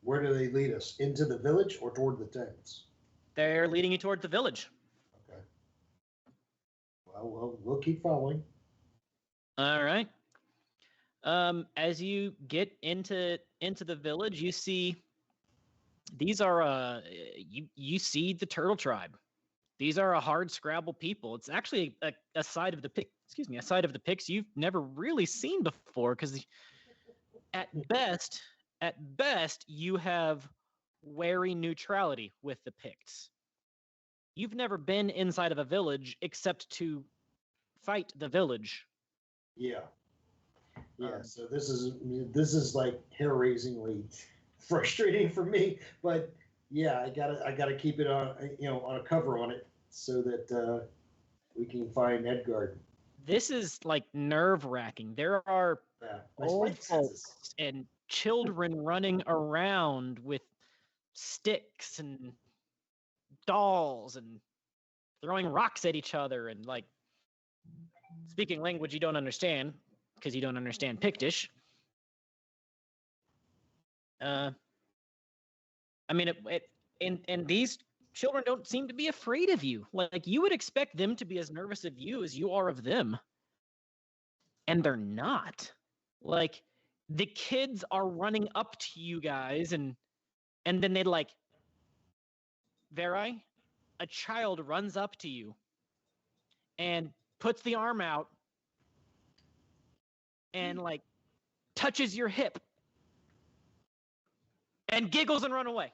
Where do they lead us? Into the village or toward the tents? They're leading you toward the village. Okay. Well, we'll keep following. All right. As you get into the village, you see these are you see the turtle tribe. These are a hard scrabble people. It's actually a side of the a side of the Picts you've never really seen before, because at best you have wary neutrality with the Picts. You've never been inside of a village except to fight the village. Yeah. Yeah. So this is like hair-raisingly frustrating for me. But yeah, I gotta keep it on on a cover on it so that we can find Edgard. This is like nerve-wracking. There are Yeah, old folks and children running around with sticks and dolls and throwing rocks at each other and like speaking language you don't understand because you don't understand Pictish. I mean, and these children don't seem to be afraid of you. Like you would expect them to be as nervous of you as you are of them, and they're not. Like the kids are running up to you guys, and then they'd like, Verai, a child runs up to you and puts the arm out and like touches your hip and giggles and run away.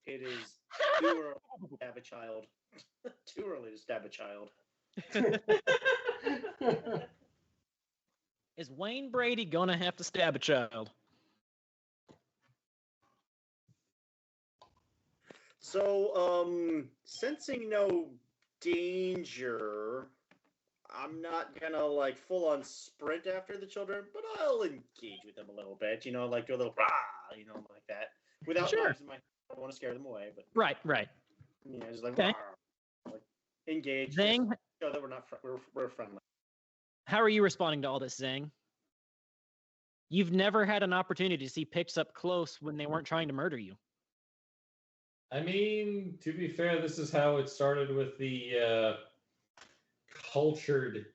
It is too early to stab a child. Too early to stab a child. Is Wayne Brady gonna have to stab a child? So, sensing no danger, I'm not gonna like full on sprint after the children, but I'll engage with them a little bit. Like do a little rah, like that, without Sure. knives in my. I don't want to scare them away, but Right. just like, Okay. rah, like engage. Zang, just show that we're not we're friendly. how are you responding to all this, Zang? You've never had an opportunity to see Picts up close when they weren't trying to murder you. I mean, to be fair, this is how it started with the cultured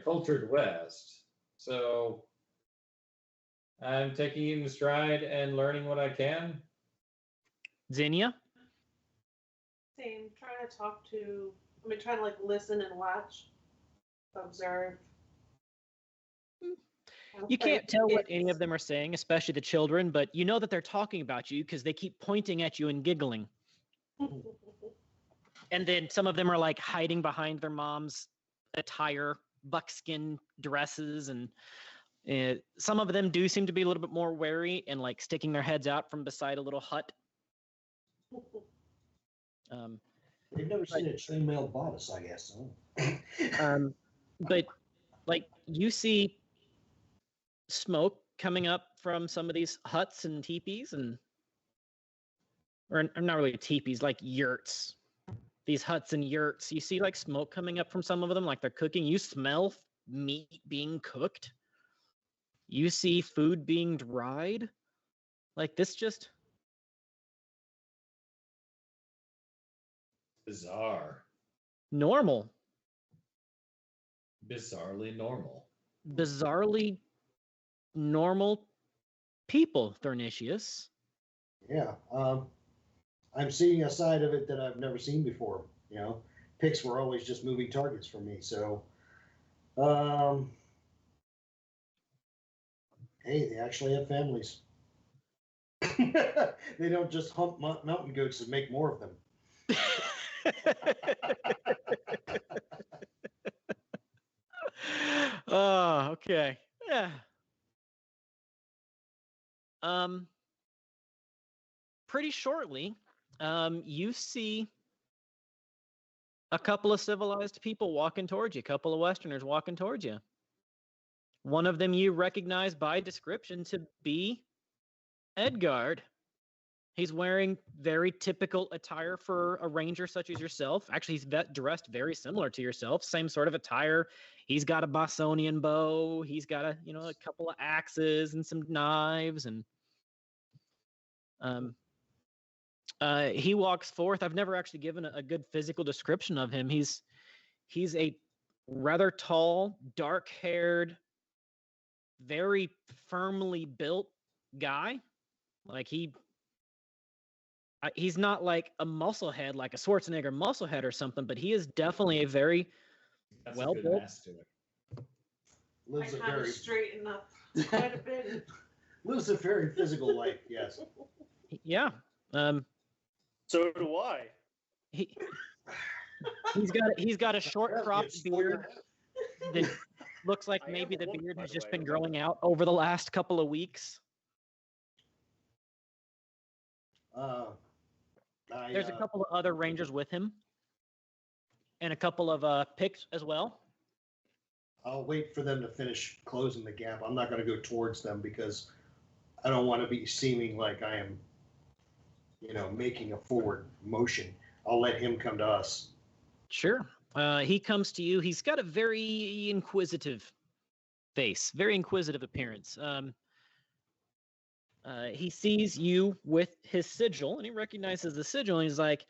cultured West. So I'm taking it in stride and learning what I can. Zinnia? Same. Trying to like listen and watch, observe. You can't tell what any of them are saying, especially the children, but you know that they're talking about you because they keep pointing at you and giggling. And then some of them are like hiding behind their mom's attire, buckskin dresses, and some of them do seem to be a little bit more wary and like sticking their heads out from beside a little hut. They've never seen a chainmail bodice, I guess. But like you see smoke coming up from some of these huts and teepees or not really teepees, like yurts. These huts and yurts. You see like smoke coming up from some of them, like they're cooking. You smell meat being cooked. You see food being dried. Like this just Bizarre. normal. Bizarrely normal. Bizarrely normal people, Thornicius. Yeah. I'm seeing a side of it that I've never seen before. Picts were always just moving targets for me. So, hey, they actually have families. They don't just hump mountain goats and make more of them. Oh, okay. Yeah. Pretty shortly, you see a couple of civilized people walking towards you, a couple of Westerners walking towards you. One of them you recognize by description to be Edgard. He's wearing very typical attire for a ranger such as yourself. Actually, he's dressed very similar to yourself. Same sort of attire. He's got a Bosonian bow. He's got a couple of axes and some knives. And he walks forth. I've never actually given a good physical description of him. He's a rather tall, dark-haired, very firmly built guy. Like he's not like a musclehead, like a Schwarzenegger musclehead or something, but he is definitely a very well-built. Lives I a kind of very straighten up quite a bit. lives a very physical life. Yes. Yeah. So do I. He's got a short cropped beard Looks like I am maybe a the woman, beard by has the just way, been remember growing that. out over the last couple of weeks. There's a couple of other rangers with him, and a couple of picks as well. I'll wait for them to finish closing the gap. I'm not going to go towards them because I don't want to be seeming like I am, making a forward motion. I'll let him come to us. Sure. He comes to you. He's got a very inquisitive face, very inquisitive appearance. He sees you with his sigil, and he recognizes the sigil, and he's like,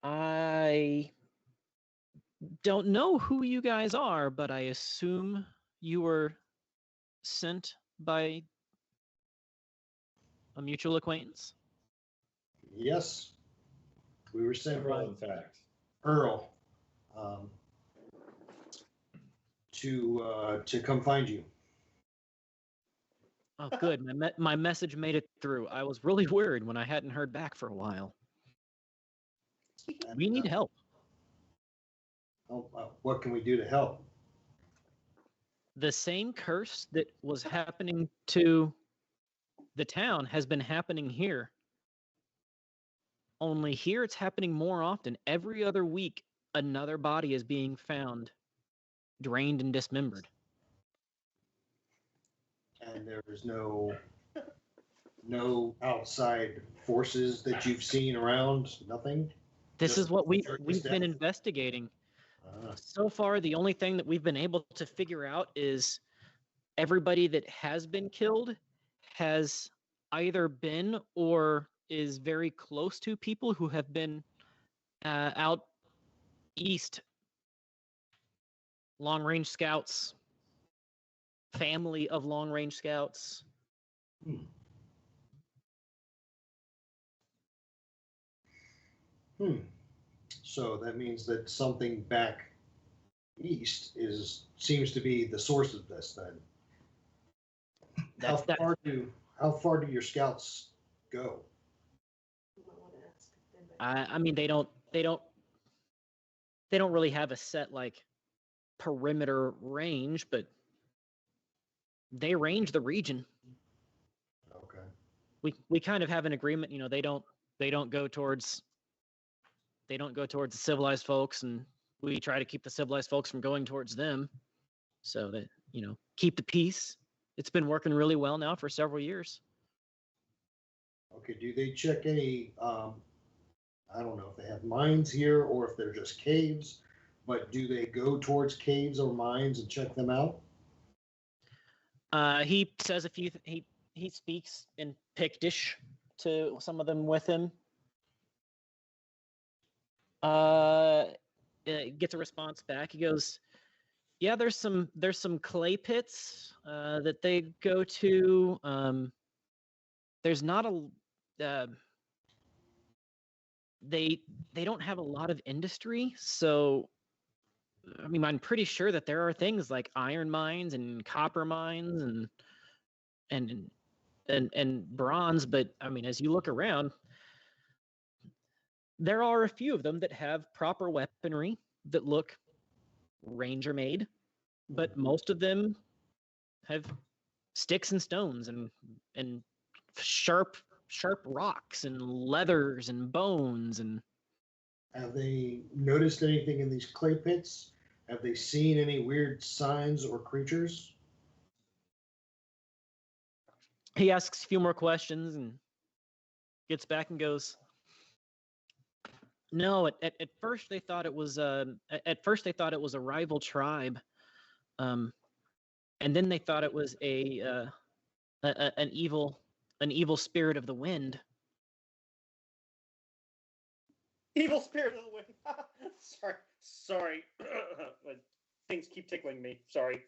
I don't know who you guys are, but I assume you were sent by a mutual acquaintance. Yes, we were sent by Several, in fact. Earl to come find you. Oh, good. My message made it through. I was really worried when I hadn't heard back for a while. We need help. What can we do to help? The same curse that was happening to the town has been happening here. Only here it's happening more often. Every other week, another body is being found, drained and dismembered. And there's no outside forces that you've seen around. Nothing. This Just is what we've death? been investigating. Ah, So far, the only thing that we've been able to figure out is everybody that has been killed has either been or is very close to people who have been out east, long range scouts, family of long range scouts. So that means that something back east seems to be the source of this. Then, how far do your scouts go? I mean, they don't really have a set like perimeter range, but they range the region. Okay. We kind of have an agreement, they don't go towards the civilized folks, and we try to keep the civilized folks from going towards them, so that keep the peace. It's been working really well now for several years. Okay. Do they check any? I don't know if they have mines here or if they're just caves, but do they go towards caves or mines and check them out? He says he speaks in Pictish to some of them with him. Gets a response back. He goes, "Yeah, there's some clay pits that they go to. There's not a they don't have a lot of industry, so I mean, I'm pretty sure that there are things like iron mines and copper mines and bronze, but I mean, as you look around, there are a few of them that have proper weaponry that look ranger made, but most of them have sticks and stones and sharp rocks and leathers and bones. And Have they noticed anything in these clay pits? Have they seen any weird signs or creatures? he asks a few more questions and gets back and goes, no, at first they thought it was a rival tribe, and then they thought it was an evil spirit of the wind. Evil spirit of the wind. Sorry. Things keep tickling me. Sorry.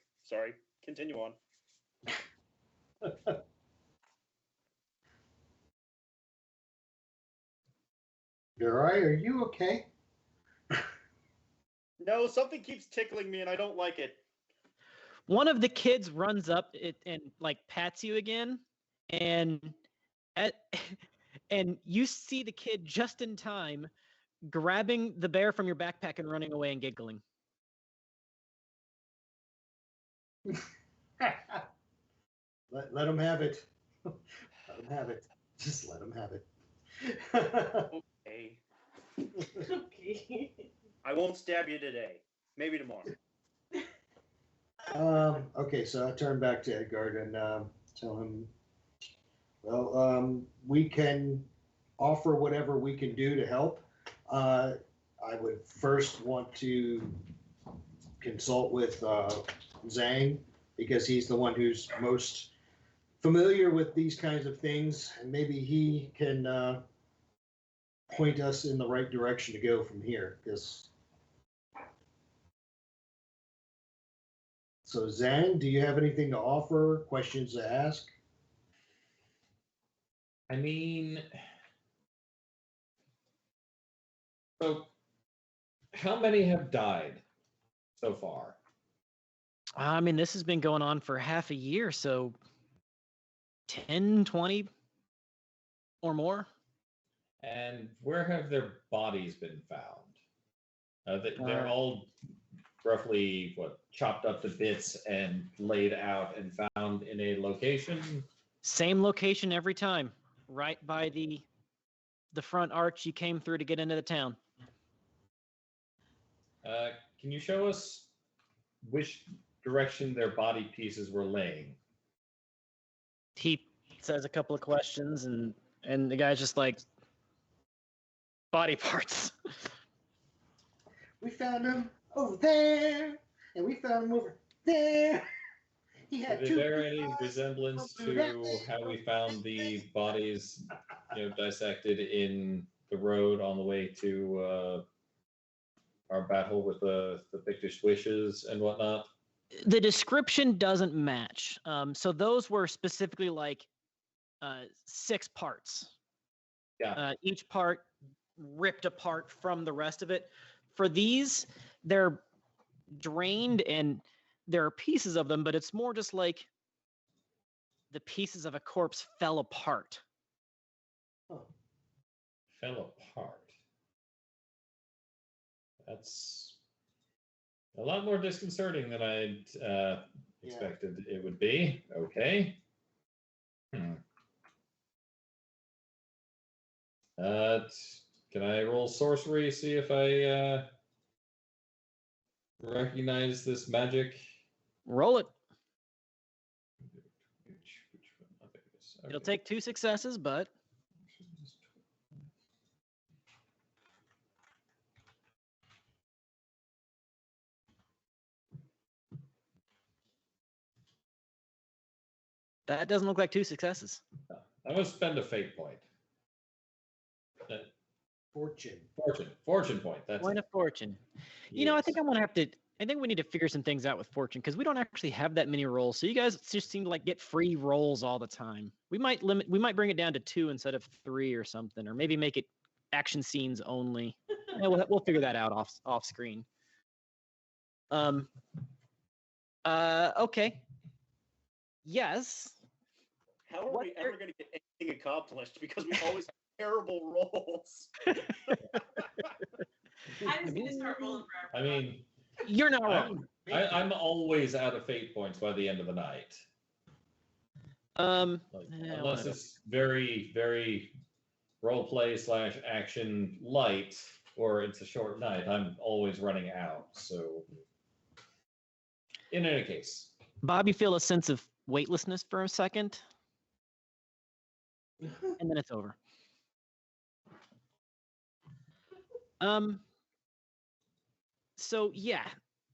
Continue on. Durai, are you okay? No, something keeps tickling me and I don't like it. One of the kids runs up and like pats you again, and you see the kid just in time grabbing the bear from your backpack and running away and giggling. Let him have it. Let him have it. Just let him have it. Okay. Okay. I won't stab you today. Maybe tomorrow. Okay, so I turn back to Edgard and tell him, well, we can offer whatever we can do to help. I would first want to consult with Zhang because he's the one who's most familiar with these kinds of things, and maybe he can point us in the right direction to go from here. Because so, Zhang, do you have anything to offer? Questions to ask? I mean, so how many have died so far? I mean, this has been going on for half a year, so 10, 20 or more. And where have their bodies been found? They're all roughly chopped up to bits and laid out and found in a location. Same location every time, right by the front arch you came through to get into the town. Can you show us which direction their body pieces were laying? He says a couple of questions, and the guy's just like, body parts. We found him over there, and we found him over there. He had Is two. there any resemblance to how we found the bodies, dissected in the road on the way to our battle with the Pictish wishes and whatnot? The description doesn't match. So those were specifically like 6 parts. Yeah. Each part ripped apart from the rest of it. For these, they're drained and there are pieces of them, but it's more just like the pieces of a corpse fell apart. Fell apart. That's a lot more disconcerting than I'd expected it would be. Okay. Can I roll sorcery, see if I recognize this magic? Roll it. Which one? Okay, this. It'll Okay. take 2 successes, but that doesn't look like 2 successes. I'm going to spend a fate point. Fortune. Fortune point. That's Point it. of fortune. You Yes. know, I think we need to figure some things out with fortune because we don't actually have that many rolls. So you guys just seem to like get free rolls all the time. We might bring it down to 2 instead of 3 or something, or maybe make it action scenes only. Yeah, we'll figure that out off screen. Okay. Yes. How are What we are- ever going to get anything accomplished? Because we always have terrible rolls. I just need to start rolling for I mean, You're not wrong. I'm always out of fate points by the end of the night. Unless it's very, very role play / action light, or it's a short night, I'm always running out. So, in any case, Bob, you feel a sense of weightlessness for a second, and then it's over. So yeah,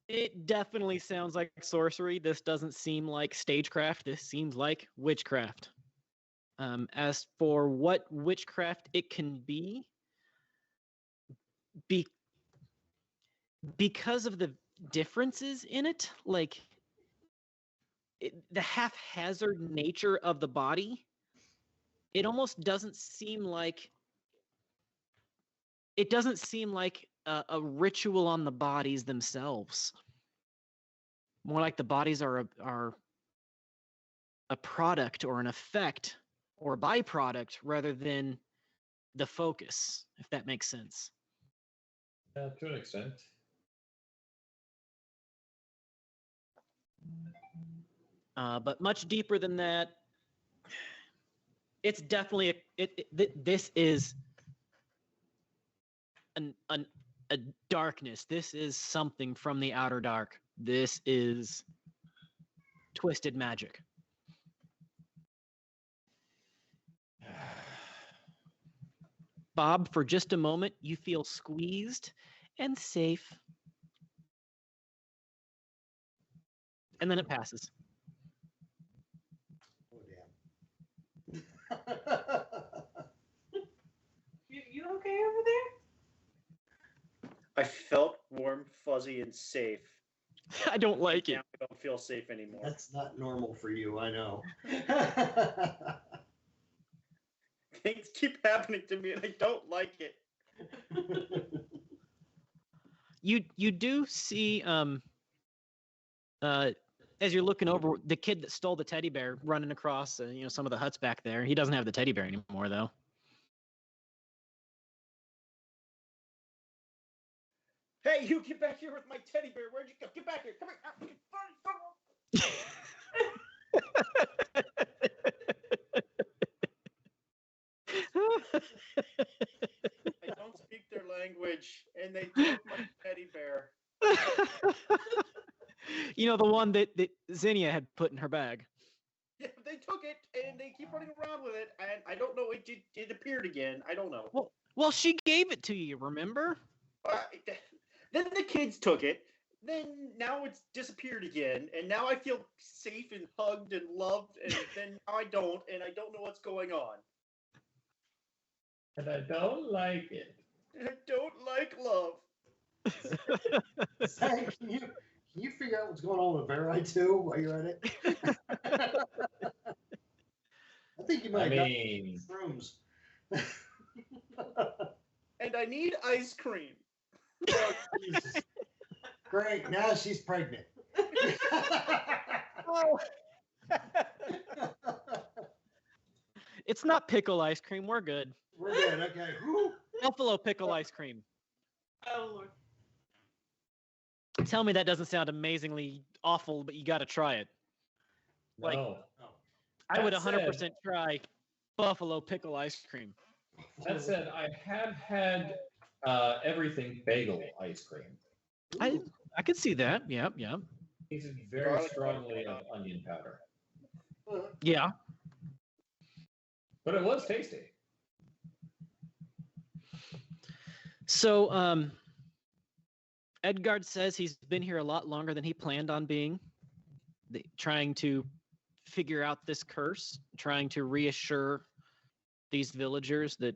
it definitely sounds like sorcery. This doesn't seem like stagecraft. This seems like witchcraft. As for what witchcraft it can be, because of the differences in it, like the haphazard nature of the body, it almost doesn't seem like a ritual on the bodies themselves. More like the bodies are a product or an effect or a byproduct rather than the focus, if that makes sense. to an extent. But much deeper than that, it's definitely this is a darkness. This is something from the outer dark. This is twisted magic. Bob, for just a moment, you feel squeezed and safe. And then it passes. Oh, damn. You okay over there? I felt warm, fuzzy, and safe. I don't like Now it. I don't feel safe anymore. That's not normal for you, I know. Things keep happening to me, and I don't like it. You do see as you're looking over the kid that stole the teddy bear running across some of the huts back there. He doesn't have the teddy bear anymore though. Hey, you get back here with my teddy bear. Where'd you go? Get back here. Come here. I don't speak their language, and they took my teddy bear. The one that Zinnia had put in her bag. Yeah, they took it, and they keep running around with it, and I don't know. It appeared again. I don't know. Well, she gave it to you, remember? Then the kids took it. Then now it's disappeared again, and now I feel safe and hugged and loved, and then now I don't, and I don't know what's going on. And I don't like it. I don't like love. Zach, can you figure out what's going on with Bear too while you're at it? I think you might have got shrooms. And I need ice cream. Oh, Jesus. Great, now she's pregnant. It's not pickle ice cream. We're good. We're good, okay. Whew. Buffalo pickle ice cream. Oh Lord. Tell me that doesn't sound amazingly awful, but you got to try it. Like, No. I would That 100% try buffalo pickle ice cream. That said, I have had everything bagel ice cream. I could see that. Yeah. It's very strongly of onion powder. Yeah. But it was tasty. So, Edgard says he's been here a lot longer than he planned on being, trying to figure out this curse, trying to reassure these villagers that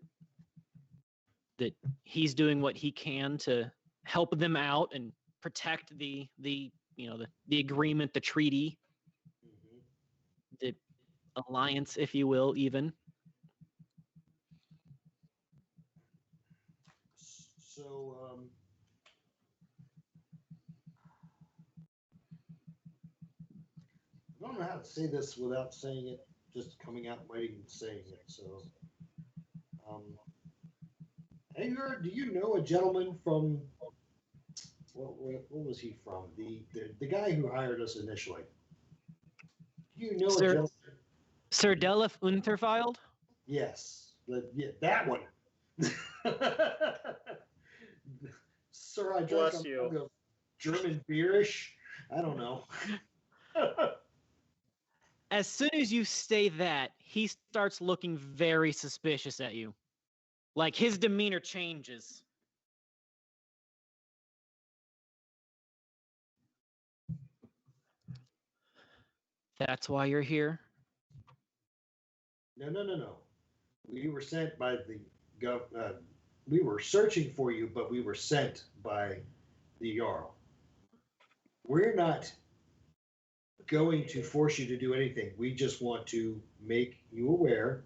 he's doing what he can to help them out and protect the agreement, the treaty, the alliance, if you will, even. So, I don't know how to say this without saying it, just coming out writing and saying it. So, Edgar, do you know a gentleman from what was he from? The guy who hired us initially. Do you know a gentleman? Sir Delif Unterfield? Yes, that one. Sir, I drank Bless a you. mug of German beerish. I don't know. As soon as you say that, he starts looking very suspicious at you. Like his demeanor changes. That's why you're here? No. We were sent by the we were searching for you, but we were sent by the Jarl. We're not going to force you to do anything. We just want to make you aware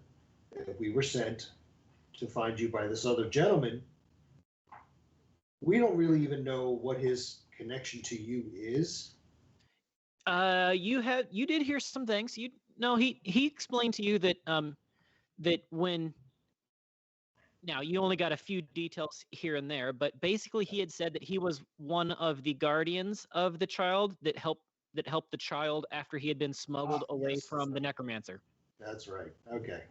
that we were sent to find you by this other gentleman. We don't really even know what his connection to you is. You did hear some things. He explained to you that that when now you only got a few details here and there, but basically he had said that he was one of the guardians of the child that helped that helped the child after he had been smuggled away yes, from the necromancer. That's right. Okay.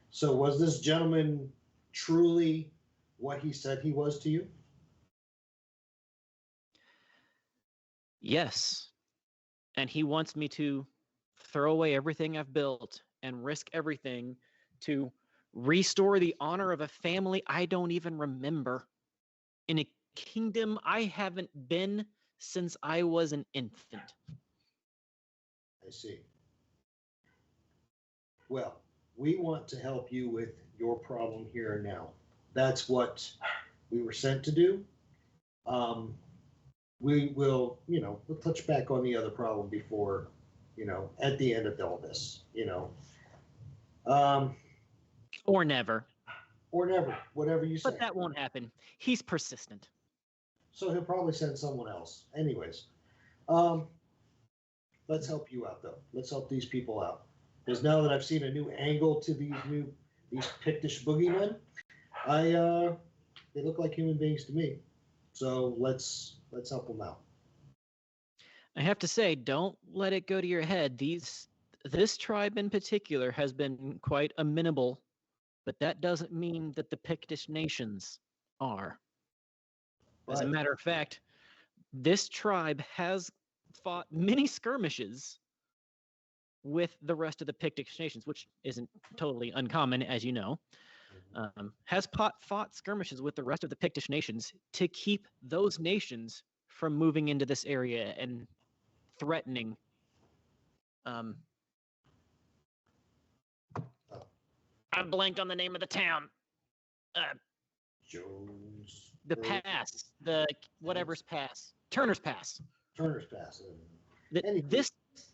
So was this gentleman truly what he said he was to you? Yes. And he wants me to throw away everything I've built and risk everything to restore the honor of a family I don't even remember in a kingdom I haven't been since I was an infant. I see. Well, we want to help you with your problem here and now. That's what we were sent to do. We will, we'll touch back on the other problem before, at the end of all this, Or never. or never, whatever you say. But that won't happen. He's persistent. So he'll probably send someone else. Anyways, let's help you out though. Let's help these people out. Because now that I've seen a new angle to these Pictish boogeymen, they look like human beings to me. So let's help them out. I have to say, don't let it go to your head. This tribe in particular has been quite amenable, but that doesn't mean that the Pictish nations are. As a Right. matter of fact, this tribe has fought many skirmishes with the rest of the Pictish nations, which isn't totally uncommon, as you know. Has fought skirmishes with the rest of the Pictish nations to keep those nations from moving into this area and threatening. I blanked on the name of the town. Jones. The pass, the whatever's pass, Turner's Pass. Turner's Pass.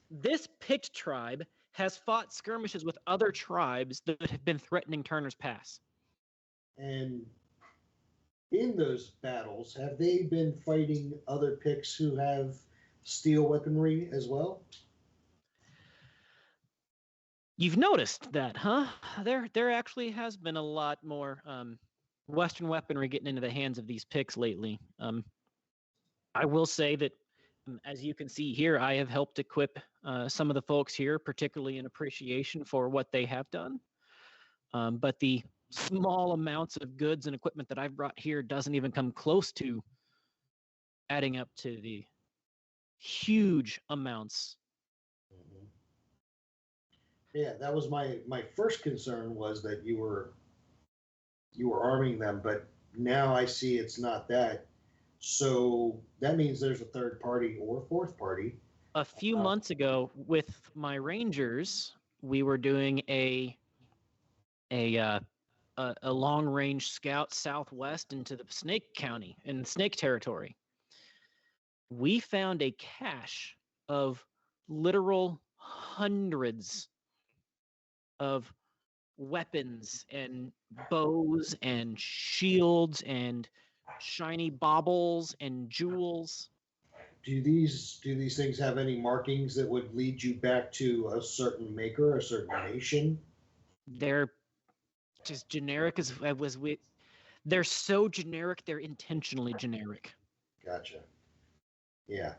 This Pict tribe has fought skirmishes with other tribes that have been threatening Turner's Pass. And in those battles, have they been fighting other Picts who have steel weaponry as well? You've noticed that, huh? There actually has been a lot more Western weaponry getting into the hands of these Picts lately. I will say that, as you can see here, I have helped equip some of the folks here, particularly in appreciation for what they have done. But the small amounts of goods and equipment that I've brought here doesn't even come close to adding up to the huge amounts. Mm-hmm. Yeah, that was my first concern, was that you were arming them, but now I see it's not that. So that means there's a third party or fourth party. A few months ago, with my rangers, we were doing a long-range scout southwest into the Snake County, in the Snake Territory. We found a cache of literal hundreds of weapons and bows and shields and shiny baubles and jewels. Do these things have any markings that would lead you back to a certain maker, a certain nation? They're just generic they're so generic, they're intentionally generic. Gotcha. Yeah.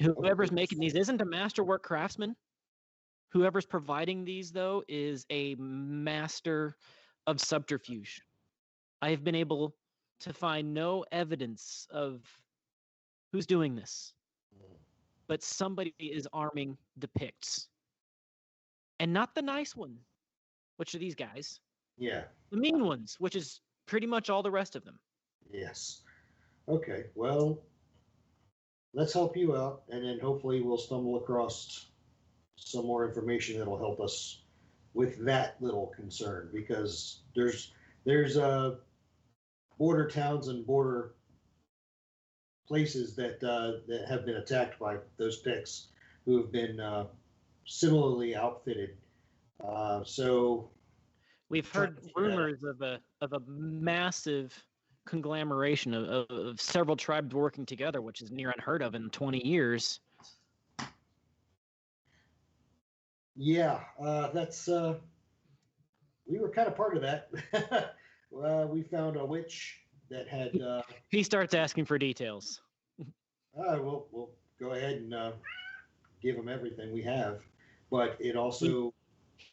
Whoever's making these isn't a masterwork craftsman. Whoever's providing these, though, is a master of subterfuge. I have been able to find no evidence of who's doing this, but somebody is arming the Picts. And not the nice one, which are these guys. Yeah. The mean ones, which is pretty much all the rest of them. Yes. Okay. Well, let's help you out, and then hopefully we'll stumble across some more information that'll help us with that little concern, because there's border towns and border places that have been attacked by those Picts who have been similarly outfitted. So we've heard rumors of a massive conglomeration of several tribes working together, which is near unheard of in 20 years. Yeah, that's we were kind of part of that. We found a witch that had. He starts asking for details. We'll go ahead and give him everything we have. But it also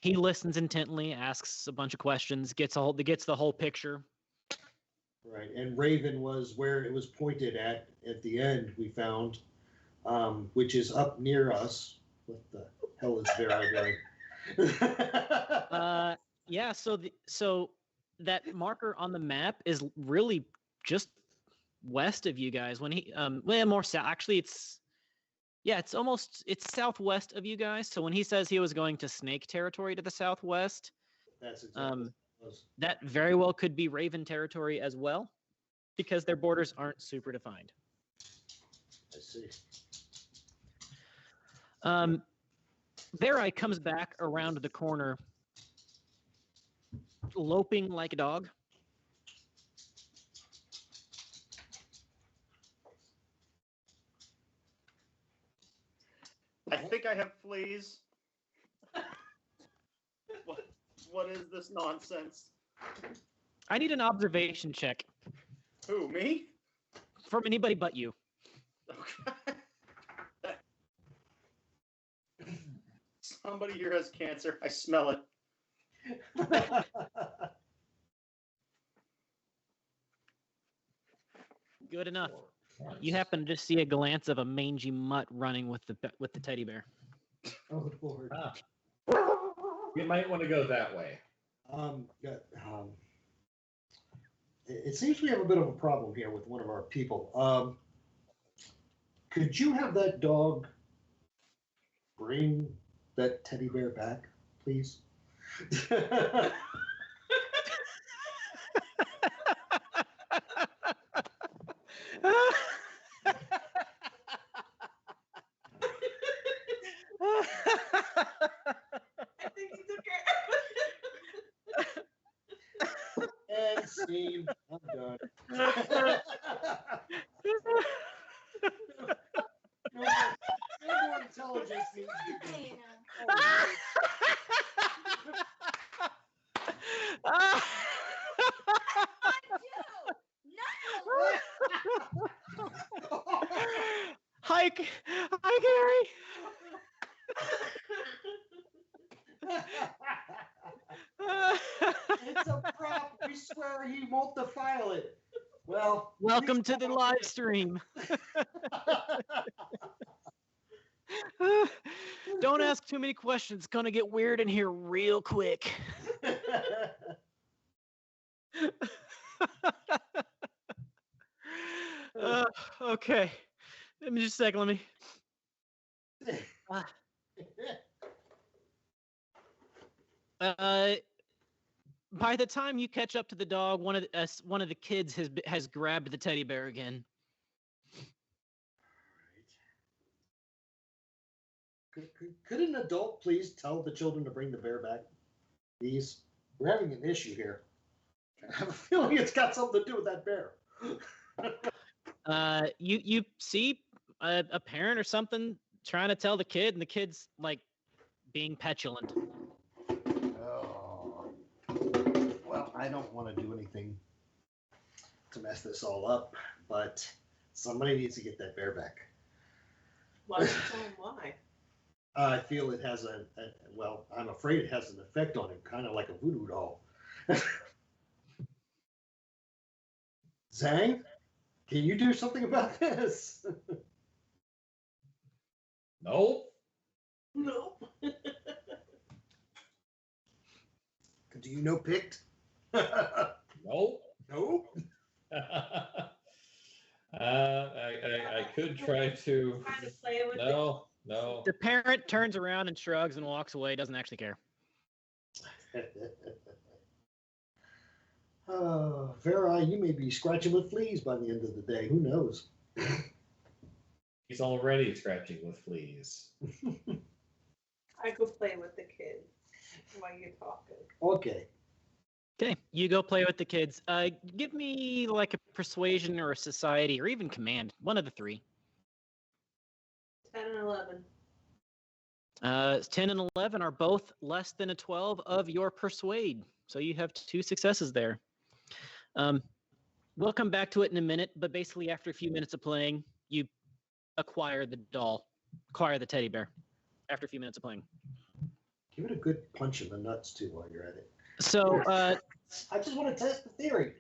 He listens intently, asks a bunch of questions, gets the whole picture. right, and Raven was where it was pointed at the end. We found, which is up near us. What the hell is Vera doing? Yeah. So that marker on the map is really just west of you guys. When he well, more south. Actually, it's southwest of you guys. So when he says he was going to Snake territory to the southwest, That's exactly what it was. that very well could be Raven territory as well, because their borders aren't super defined. I see. Verai comes back around the corner, loping like a dog. I think I have fleas. What is this nonsense? I need an observation check Who, me? from anybody but you. Okay. Somebody here has cancer. I smell it. Good enough. You happen to just see a glance of a mangy mutt running with the teddy bear. Oh Lord. Ah. We might want to go that way. Yeah, it seems we have a bit of a problem here with one of our people. Could you have that dog bring that teddy bear back, please? I think he took care. And scene. I'm done. No more intelligence needs to be done. Hi, Gary. It's a prop. We swear he won't defile it. Well, Welcome please to the come live stream. Don't ask too many questions. It's gonna get weird in here real quick. Okay. Let me just a second. Let me. By the time you catch up to the dog, one of the kids has grabbed the teddy bear again. Could an adult please tell the children to bring the bear back? Please. We're having an issue here. I have a feeling it's got something to do with that bear. You see a parent or something trying to tell the kid, and the kid's like being petulant. Oh. Well, I don't want to do anything to mess this all up, but somebody needs to get that bear back. Why don't you tell him why? I feel it has well, I'm afraid it has an effect on him, kind of like a voodoo doll. Zhang, can you do something about this? Nope. Nope. Do you know Pict? Nope. Nope. I could try to. Trying to play with it. No. The parent turns around and shrugs and walks away. Doesn't actually care. Vera, you may be scratching with fleas by the end of the day. Who knows? He's already scratching with fleas. I go play with the kids while you're talking. Okay. Okay, you go play with the kids. Give me like a persuasion or a society or even command. One of the three. 10 and 11. 10 and 11 are both less than a 12 of your persuade. So you have 2 successes there. We'll come back to it in a minute, but basically after a few minutes of playing, you acquire the doll, acquire the teddy bear after a few minutes of playing. Give it a good punch in the nuts too while you're at it. So, I just want to test the theory.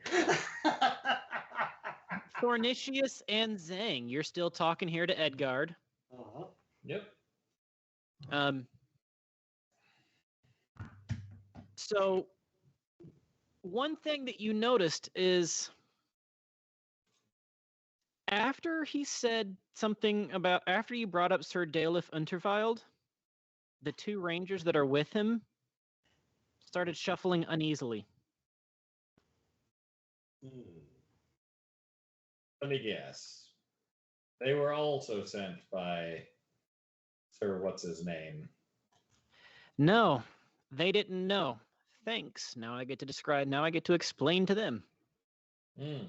Thornicius and Zhang, you're still talking here to Edgard. Uh-huh. Yep. So, one thing that you noticed is after he said something about, after you brought up Sir Dalef Unterwild, the two rangers that are with him started shuffling uneasily. Let me guess. They were also sent by Sir What's His Name. No, they didn't know. Thanks. Now I get to describe. Now I get to explain to them. Hmm.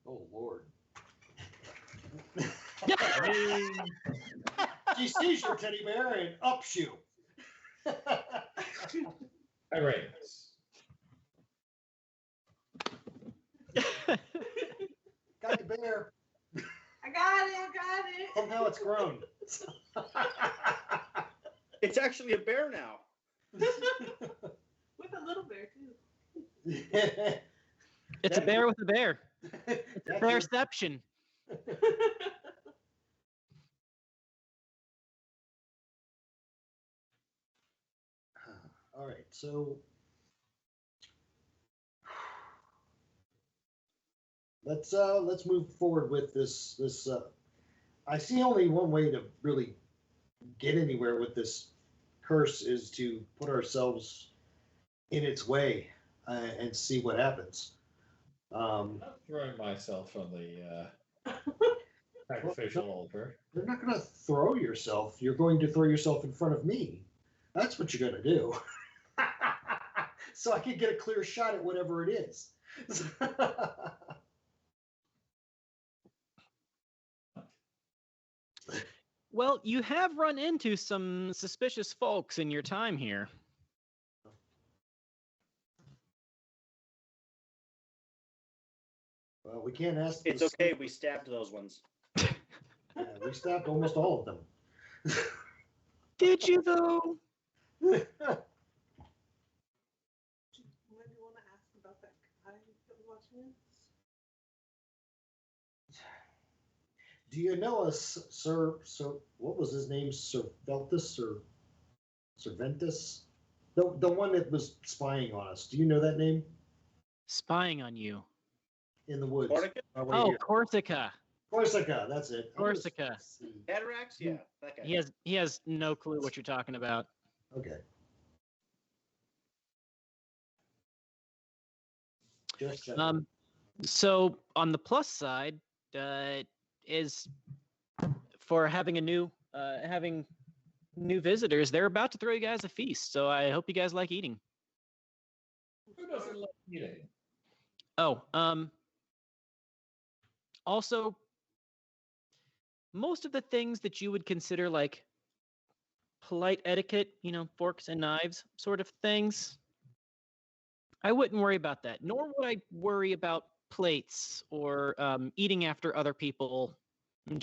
Oh Lord. I mean, She sees your teddy bear and ups you. Irenaeus. Got the bear. I got it. And now it's grown. It's actually a bear now. With a little bear too. It's a bear with a bear. It's a bearception. All right, so let's move forward with this. I see only one way to really get anywhere with this curse is to put ourselves in its way and see what happens. I'm not throwing myself on the sacrificial altar. You're not going to throw yourself. You're going to throw yourself in front of me. That's what you're going to do. So I can get a clear shot at whatever it is. Well, you have run into some suspicious folks in your time here. Well, we can't ask. It's okay. We stabbed those ones. Yeah, we stopped almost all of them. Did you though? What do you want to ask about that guy that was watching us? Do you know a Sir? What was his name? Serveltus or Serventus? The one that was spying on us. Do you know that name? Spying on you. In the woods. Corsica? Oh, Corsica. Corsica. That's it. Corsica. Cataracts? Yeah, that guy. He has no clue what you're talking about. Okay. Just checking. So on the plus side, is for having having new visitors. They're about to throw you guys a feast, so I hope you guys like eating. Who doesn't like eating? Oh, also, most of the things that you would consider like polite etiquette, forks and knives sort of things, I wouldn't worry about that. Nor would I worry about plates or eating after other people,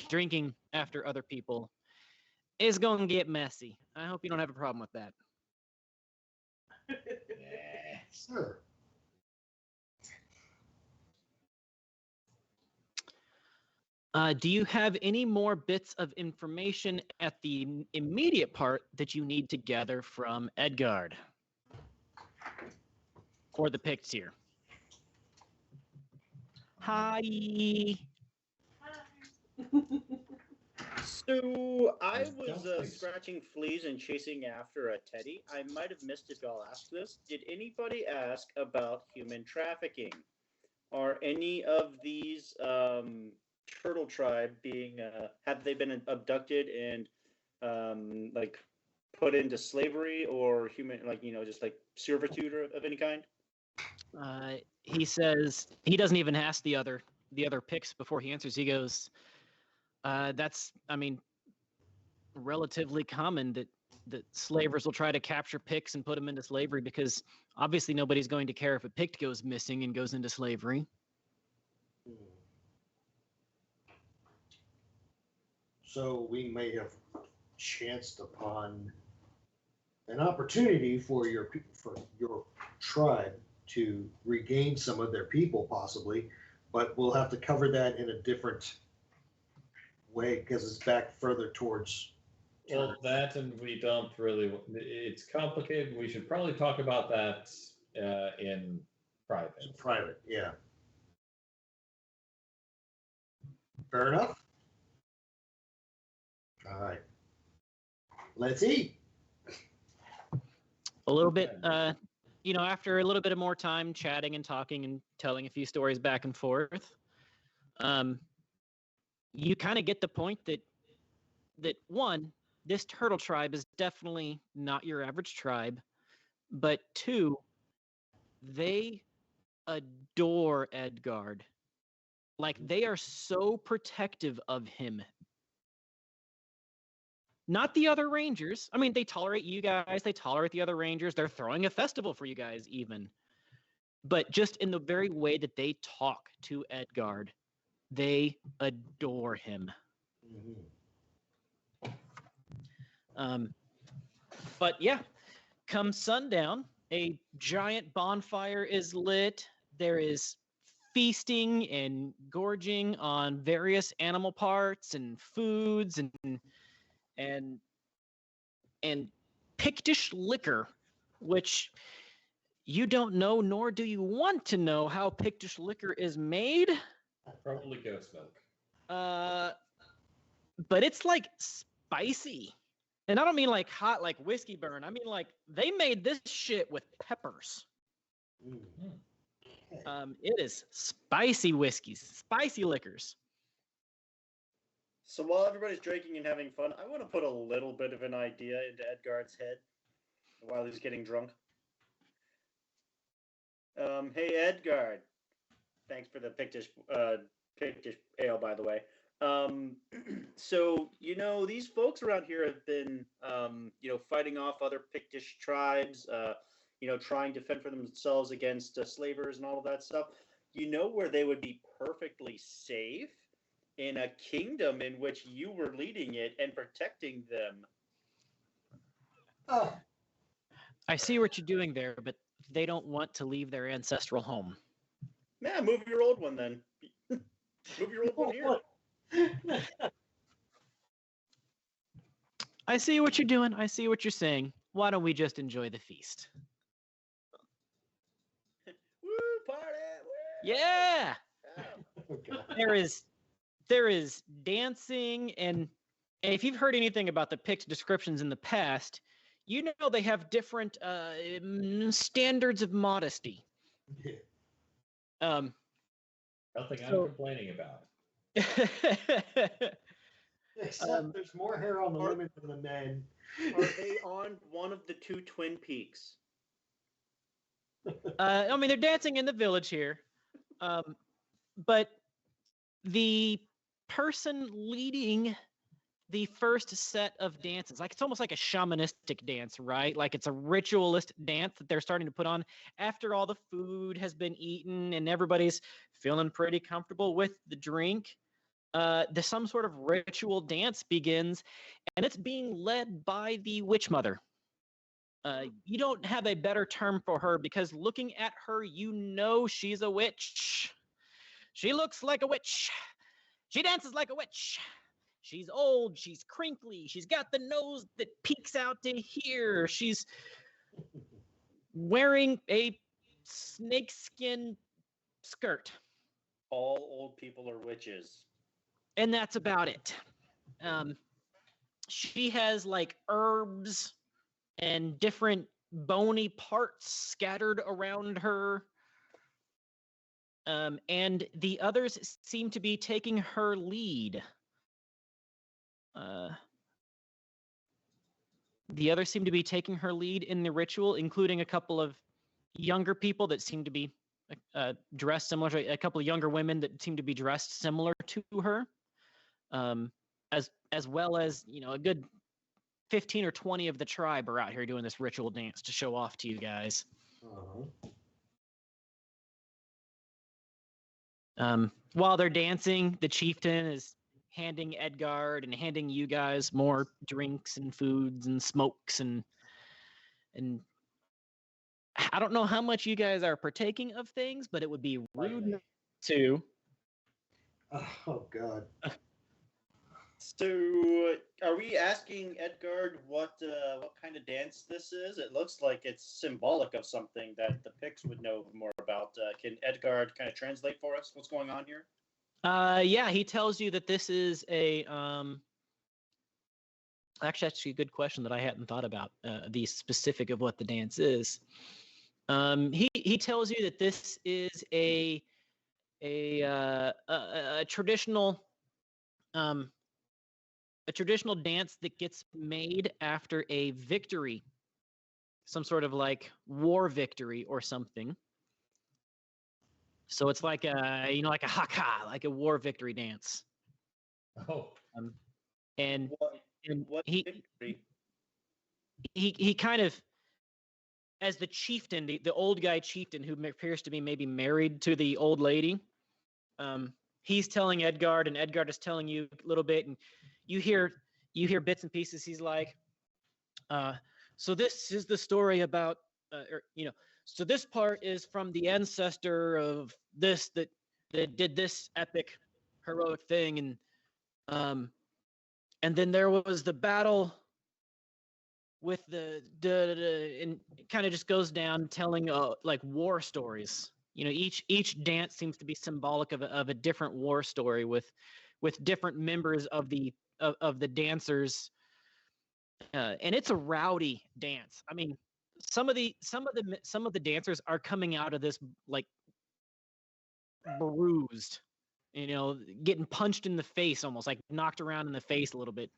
drinking after other people. It's going to get messy. I hope you don't have a problem with that. Sure. Do you have any more bits of information at the immediate part that you need to gather from Edgard? For the Picts here. Hi. So I Don't was think so. scratching fleas and chasing after a teddy. I might have missed if y'all asked this. Did anybody ask about human trafficking? Are any of these turtle tribe being have they been abducted and like put into slavery or human just like servitude of any kind? He says he doesn't even ask the other Picts before he answers. He goes, that's relatively common that slavers will try to capture Picts and put them into slavery because obviously nobody's going to care if a Pict goes missing and goes into slavery. So we may have chanced upon an opportunity for your tribe to regain some of their people, possibly, but we'll have to cover that in a different way because it's back further towards. Well, that and we don't really. It's complicated. We should probably talk about that in private. Private, yeah. Fair enough. All right. Let's eat. A little bit, after a little bit of more time chatting and talking and telling a few stories back and forth, you kind of get the point that one, this turtle tribe is definitely not your average tribe, but two, they adore Edgard. Like, they are so protective of him. Not the other rangers. I mean, they tolerate you guys. They tolerate the other rangers. They're throwing a festival for you guys even. But just in the very way that they talk to Edgard, they adore him. But yeah, come sundown, a giant bonfire is lit. There is feasting and gorging on various animal parts and foods and Pictish liquor, which you don't know, nor do you want to know how Pictish liquor is made. Probably ghost milk. But it's like spicy. And I don't mean like hot, like whiskey burn. I mean like they made this shit with peppers. It is spicy whiskeys, spicy liquors. So while everybody's drinking and having fun, I want to put a little bit of an idea into Edgard's head while he's getting drunk. Hey, Edgard. Thanks for the Pictish ale, by the way. So, these folks around here have been, fighting off other Pictish tribes, trying to fend for themselves against slavers and all of that stuff. You know where they would be perfectly safe? In a kingdom in which you were leading it and protecting them. Oh. I see what you're doing there, but they don't want to leave their ancestral home. Yeah, move your old one then. Move your old one here. I see what you're doing. I see what you're saying. Why don't we just enjoy the feast? Woo, party! Woo! Yeah! Okay. There is dancing, and if you've heard anything about the Pict descriptions in the past, you know they have different standards of modesty. Nothing I'm complaining about. Except there's more hair on the women than the men. Are they on one of the two Twin Peaks? I mean, they're dancing in the village here, but the person leading the first set of dances, like it's almost like a shamanistic dance, right? Like it's a ritualist dance that they're starting to put on after all the food has been eaten and everybody's feeling pretty comfortable with the drink. Some sort of ritual dance begins, and it's being led by the witch mother. You don't have a better term for her because looking at her, you know she's a witch. She looks like a witch. She dances like a witch. She's old. She's crinkly. She's got the nose that peeks out to here. She's wearing a snakeskin skirt. All old people are witches. And that's about it. She has like herbs and different bony parts scattered around her. And the others seem to be taking her lead. The others seem to be taking her lead in the ritual, including a couple of younger people that seem to be dressed similar to a couple of younger women that seem to be dressed similar to her. As well as, a good 15 or 20 of the tribe are out here doing this ritual dance to show off to you guys. While they're dancing, the chieftain is handing Edgard and handing you guys more drinks and foods and smokes and I don't know how much you guys are partaking of things, but it would be rude Lightly. not to. Oh God. So, are we asking Edgard what kind of dance this is? It looks like it's symbolic of something that the Pix would know more about. Can Edgard kind of translate for us what's going on here? Yeah, he tells you that this is a actually a good question that I hadn't thought about, the specific of what the dance is. He tells you that this is a traditional a traditional dance that gets made after a victory, some sort of like war victory or something. So it's like like a haka, like a war victory dance. Oh, And What he victory? he kind of, as the chieftain, the old guy chieftain who appears to be maybe married to the old lady, he's telling Edgard, and Edgard is telling you a little bit, and you hear bits and pieces. He's like, so this is the story about, so this part is from the ancestor of this that did this epic heroic thing, and then there was the battle with the and it kind of just goes down telling like war stories. Each dance seems to be symbolic of a different war story with different members of the dancers, and it's a rowdy dance. I mean, some of the dancers are coming out of this like bruised, getting punched in the face, almost like knocked around in the face a little bit.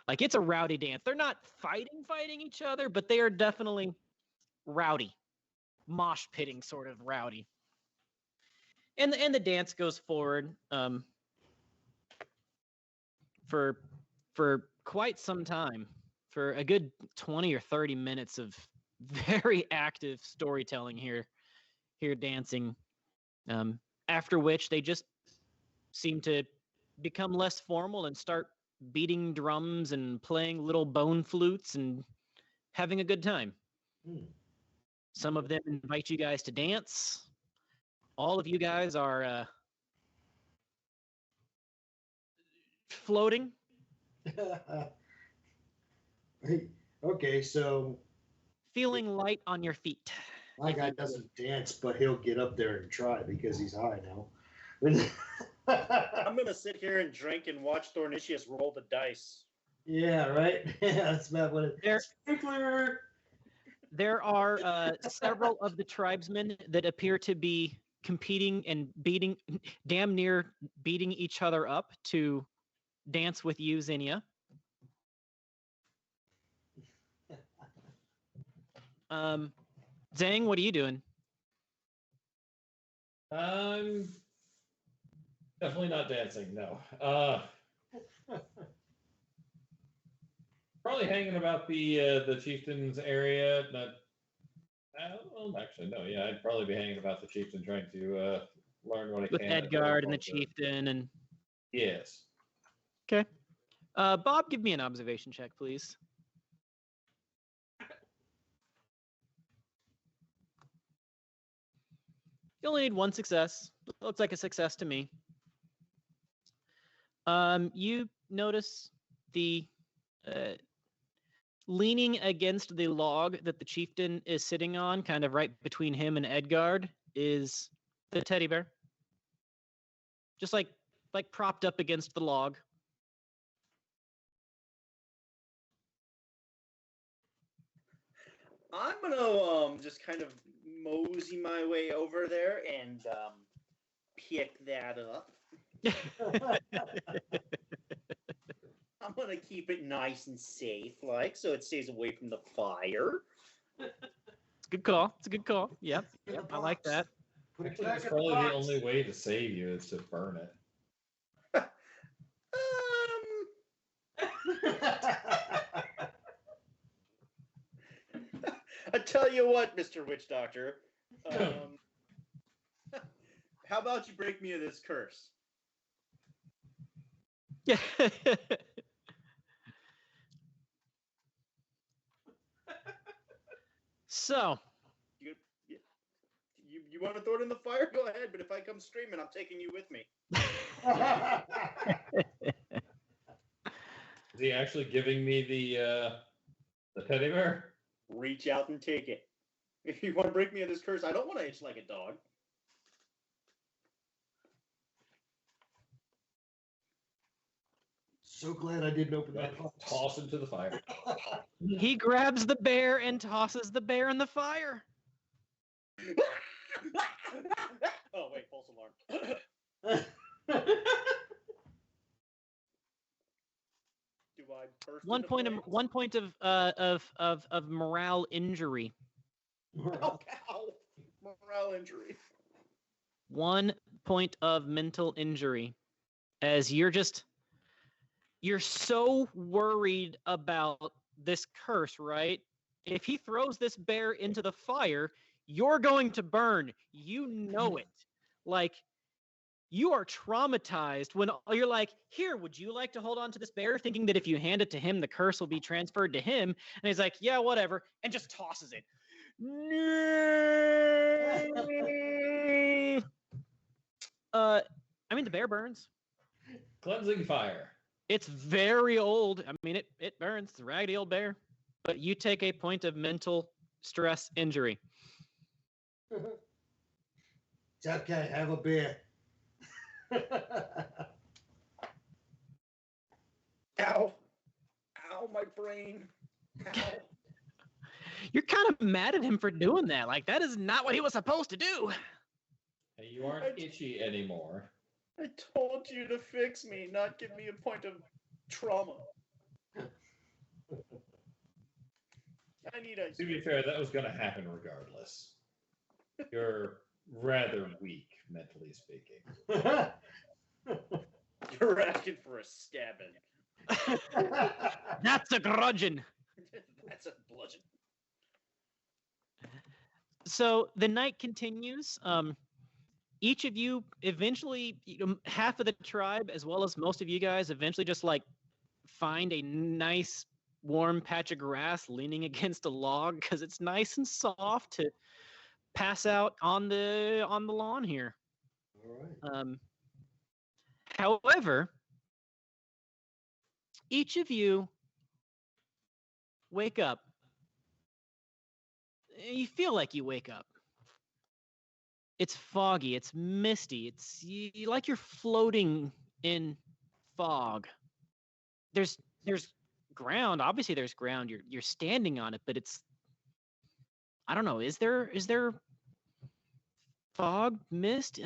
Like, it's a rowdy dance. They're not fighting each other, but they are definitely rowdy, mosh pitting sort of rowdy. And the dance goes forward for quite some time, for a good 20 or 30 minutes of very active storytelling here dancing. After which they just seem to become less formal and start beating drums and playing little bone flutes and having a good time. Some of them invite you guys to dance. All of you guys are floating. Okay, so Feeling light on your feet. my guy doesn't dance, but he'll get up there and try because he's high now. I'm gonna sit here and drink and watch Thornicius roll the dice. Yeah, right. That's about what it is. Sprinkler. There are several of the tribesmen that appear to be competing and damn near beating each other up to dance with you, Zinnia. Zhang, what are you doing? I'm definitely not dancing. No. Probably hanging about the chieftain's area. Well, actually, no. Yeah, I'd probably be hanging about the chieftain, trying to learn what I With can. Edgard and the chieftain and. Yes. Okay. Bob, give me an observation check, please. You only need one success. Looks like a success to me. You notice the leaning against the log that the chieftain is sitting on, kind of right between him and Edgard, is the teddy bear. Just like propped up against the log. I'm gonna just kind of mosey my way over there and pick that up. I'm gonna keep it nice and safe, so it stays away from the fire. It's a good call. It's a good call. Yep. I like that. Put it Actually, back that's in probably the the box. only way to save you is to burn it. I tell you what, Mr. Witch Doctor. How about you break me of this curse? Yeah. So, You want to throw it in the fire? Go ahead. But if I come streaming, I'm taking you with me. Is he actually giving me the teddy bear? Reach out and take it. If you want to break me of this curse, I don't want to itch like a dog. So glad I didn't open that box. Toss into the fire. he grabs the bear and tosses the bear in the fire. Oh wait, false alarm. Do I burst One into point flames? of morale injury. Oh, cow. Morale injury. 1 point of mental injury, as you're so worried about this curse, right? If he throws this bear into the fire, you're going to burn. You know it. Like, you are traumatized when you're like, here, would you like to hold on to this bear? Thinking that if you hand it to him, the curse will be transferred to him. And he's like, yeah, whatever. And just tosses it. I mean, the bear burns. Cleansing fire. It's very old. I mean, it burns. It's a raggedy old bear. But you take a point of mental stress injury. It's okay, have a beer. Ow. Ow, my brain. Ow. You're kind of mad at him for doing that. Like, that is not what he was supposed to do. Hey, you aren't itchy anymore. I told you to fix me, not give me a point of trauma. I need ice To be cream. fair, that was going to happen regardless. You're rather weak, mentally speaking. You're asking for a stabbing. That's a grudging. That's a bludgeon. So the night continues. Each of you eventually, half of the tribe, as well as most of you guys, eventually just like find a nice warm patch of grass leaning against a log because it's nice and soft to pass out on the lawn here. All right. However, each of you wake up. You feel like you wake up. It's foggy. It's misty. It's like you're floating in fog. There's ground. Obviously, there's ground. You're standing on it, but it's, I don't know. Is there fog, mist?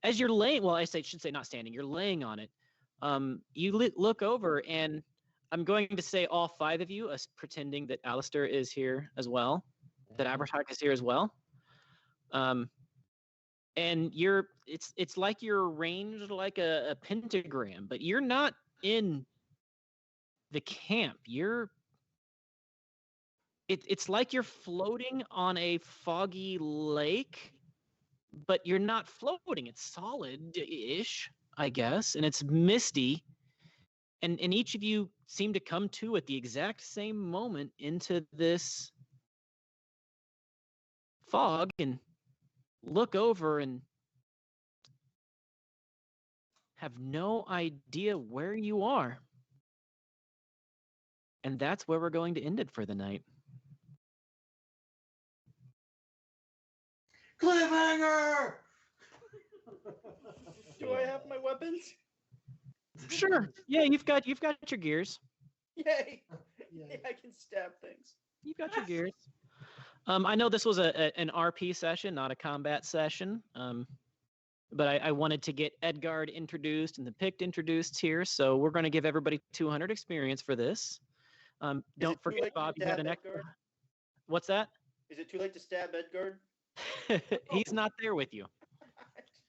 As you're laying, well, I should say not standing. You're laying on it. You look over, and I'm going to say all 5 of you, pretending that Alistair is here as well, that Abertark is here as well. And it's like you're arranged like a pentagram, but you're not in the camp. It's like you're floating on a foggy lake, but you're not floating. It's solid-ish, I guess, and it's misty. And each of you seem to come to at the exact same moment into this fog and look over and have no idea where you are. And that's where we're going to end it for the night. Cliffhanger! Do I have my weapons? Sure. Yeah, you've got your gears. Yay! Yeah. Yeah, I can stab things. You've got your gears. I know this was an RP session, not a combat session. But I wanted to get Edgard introduced and the Pict introduced here, so we're going to give everybody 200 experience for this. Don't forget, Bob, you got an extra. What's that? Is it too late to stab Edgard? He's not there with you.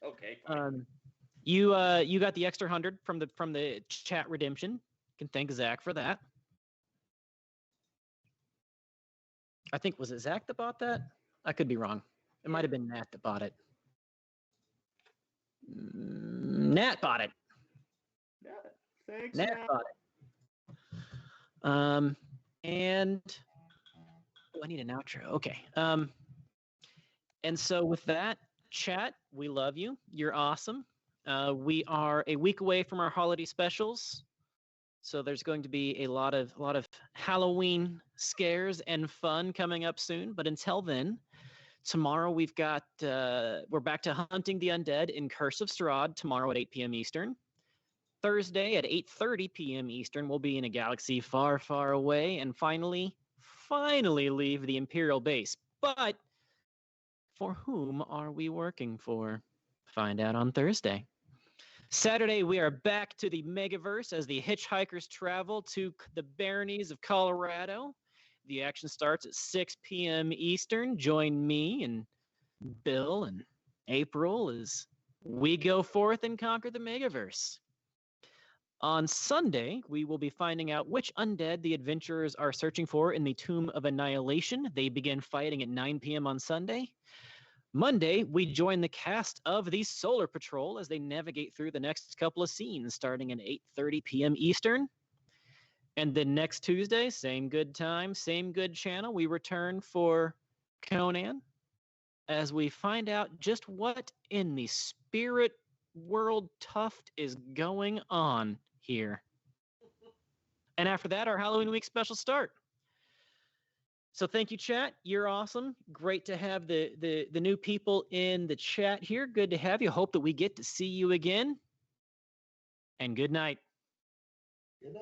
Okay. Fine. You got the extra 100 from the chat redemption. You can thank Zach for that. I think, was it Zach that bought that? I could be wrong. It might have been Nat that bought it. Nat bought it. Yeah. Thanks, Nat Matt. bought it. And I need an outro. Okay. And so with that, chat, we love you. You're awesome. We are a week away from our holiday specials. So there's going to be a lot of Halloween scares and fun coming up soon. But until then, tomorrow we've got we're back to Hunting the Undead in Curse of Strahd tomorrow at 8 p.m. Eastern. Thursday at 8:30 p.m. Eastern, we'll be in a galaxy far, far away and finally leave the Imperial base. But for whom are we working for? Find out on Thursday. Saturday, we are back to the Megaverse as the hitchhikers travel to the baronies of Colorado. The action starts at 6 p.m. Eastern. Join me and Bill and April as we go forth and conquer the Megaverse. On Sunday, we will be finding out which undead the adventurers are searching for in the Tomb of Annihilation. They begin fighting at 9 p.m. on Sunday. Monday, we join the cast of the Solar Patrol as they navigate through the next couple of scenes, starting at 8:30 p.m. Eastern. And then next Tuesday, same good time, same good channel, we return for Conan as we find out just what in the spirit world tuft is going on here. And after that, our Halloween week special start. So thank you, chat. You're awesome. Great to have the new people in the chat here. Good to have you. Hope that we get to see you again. And good night.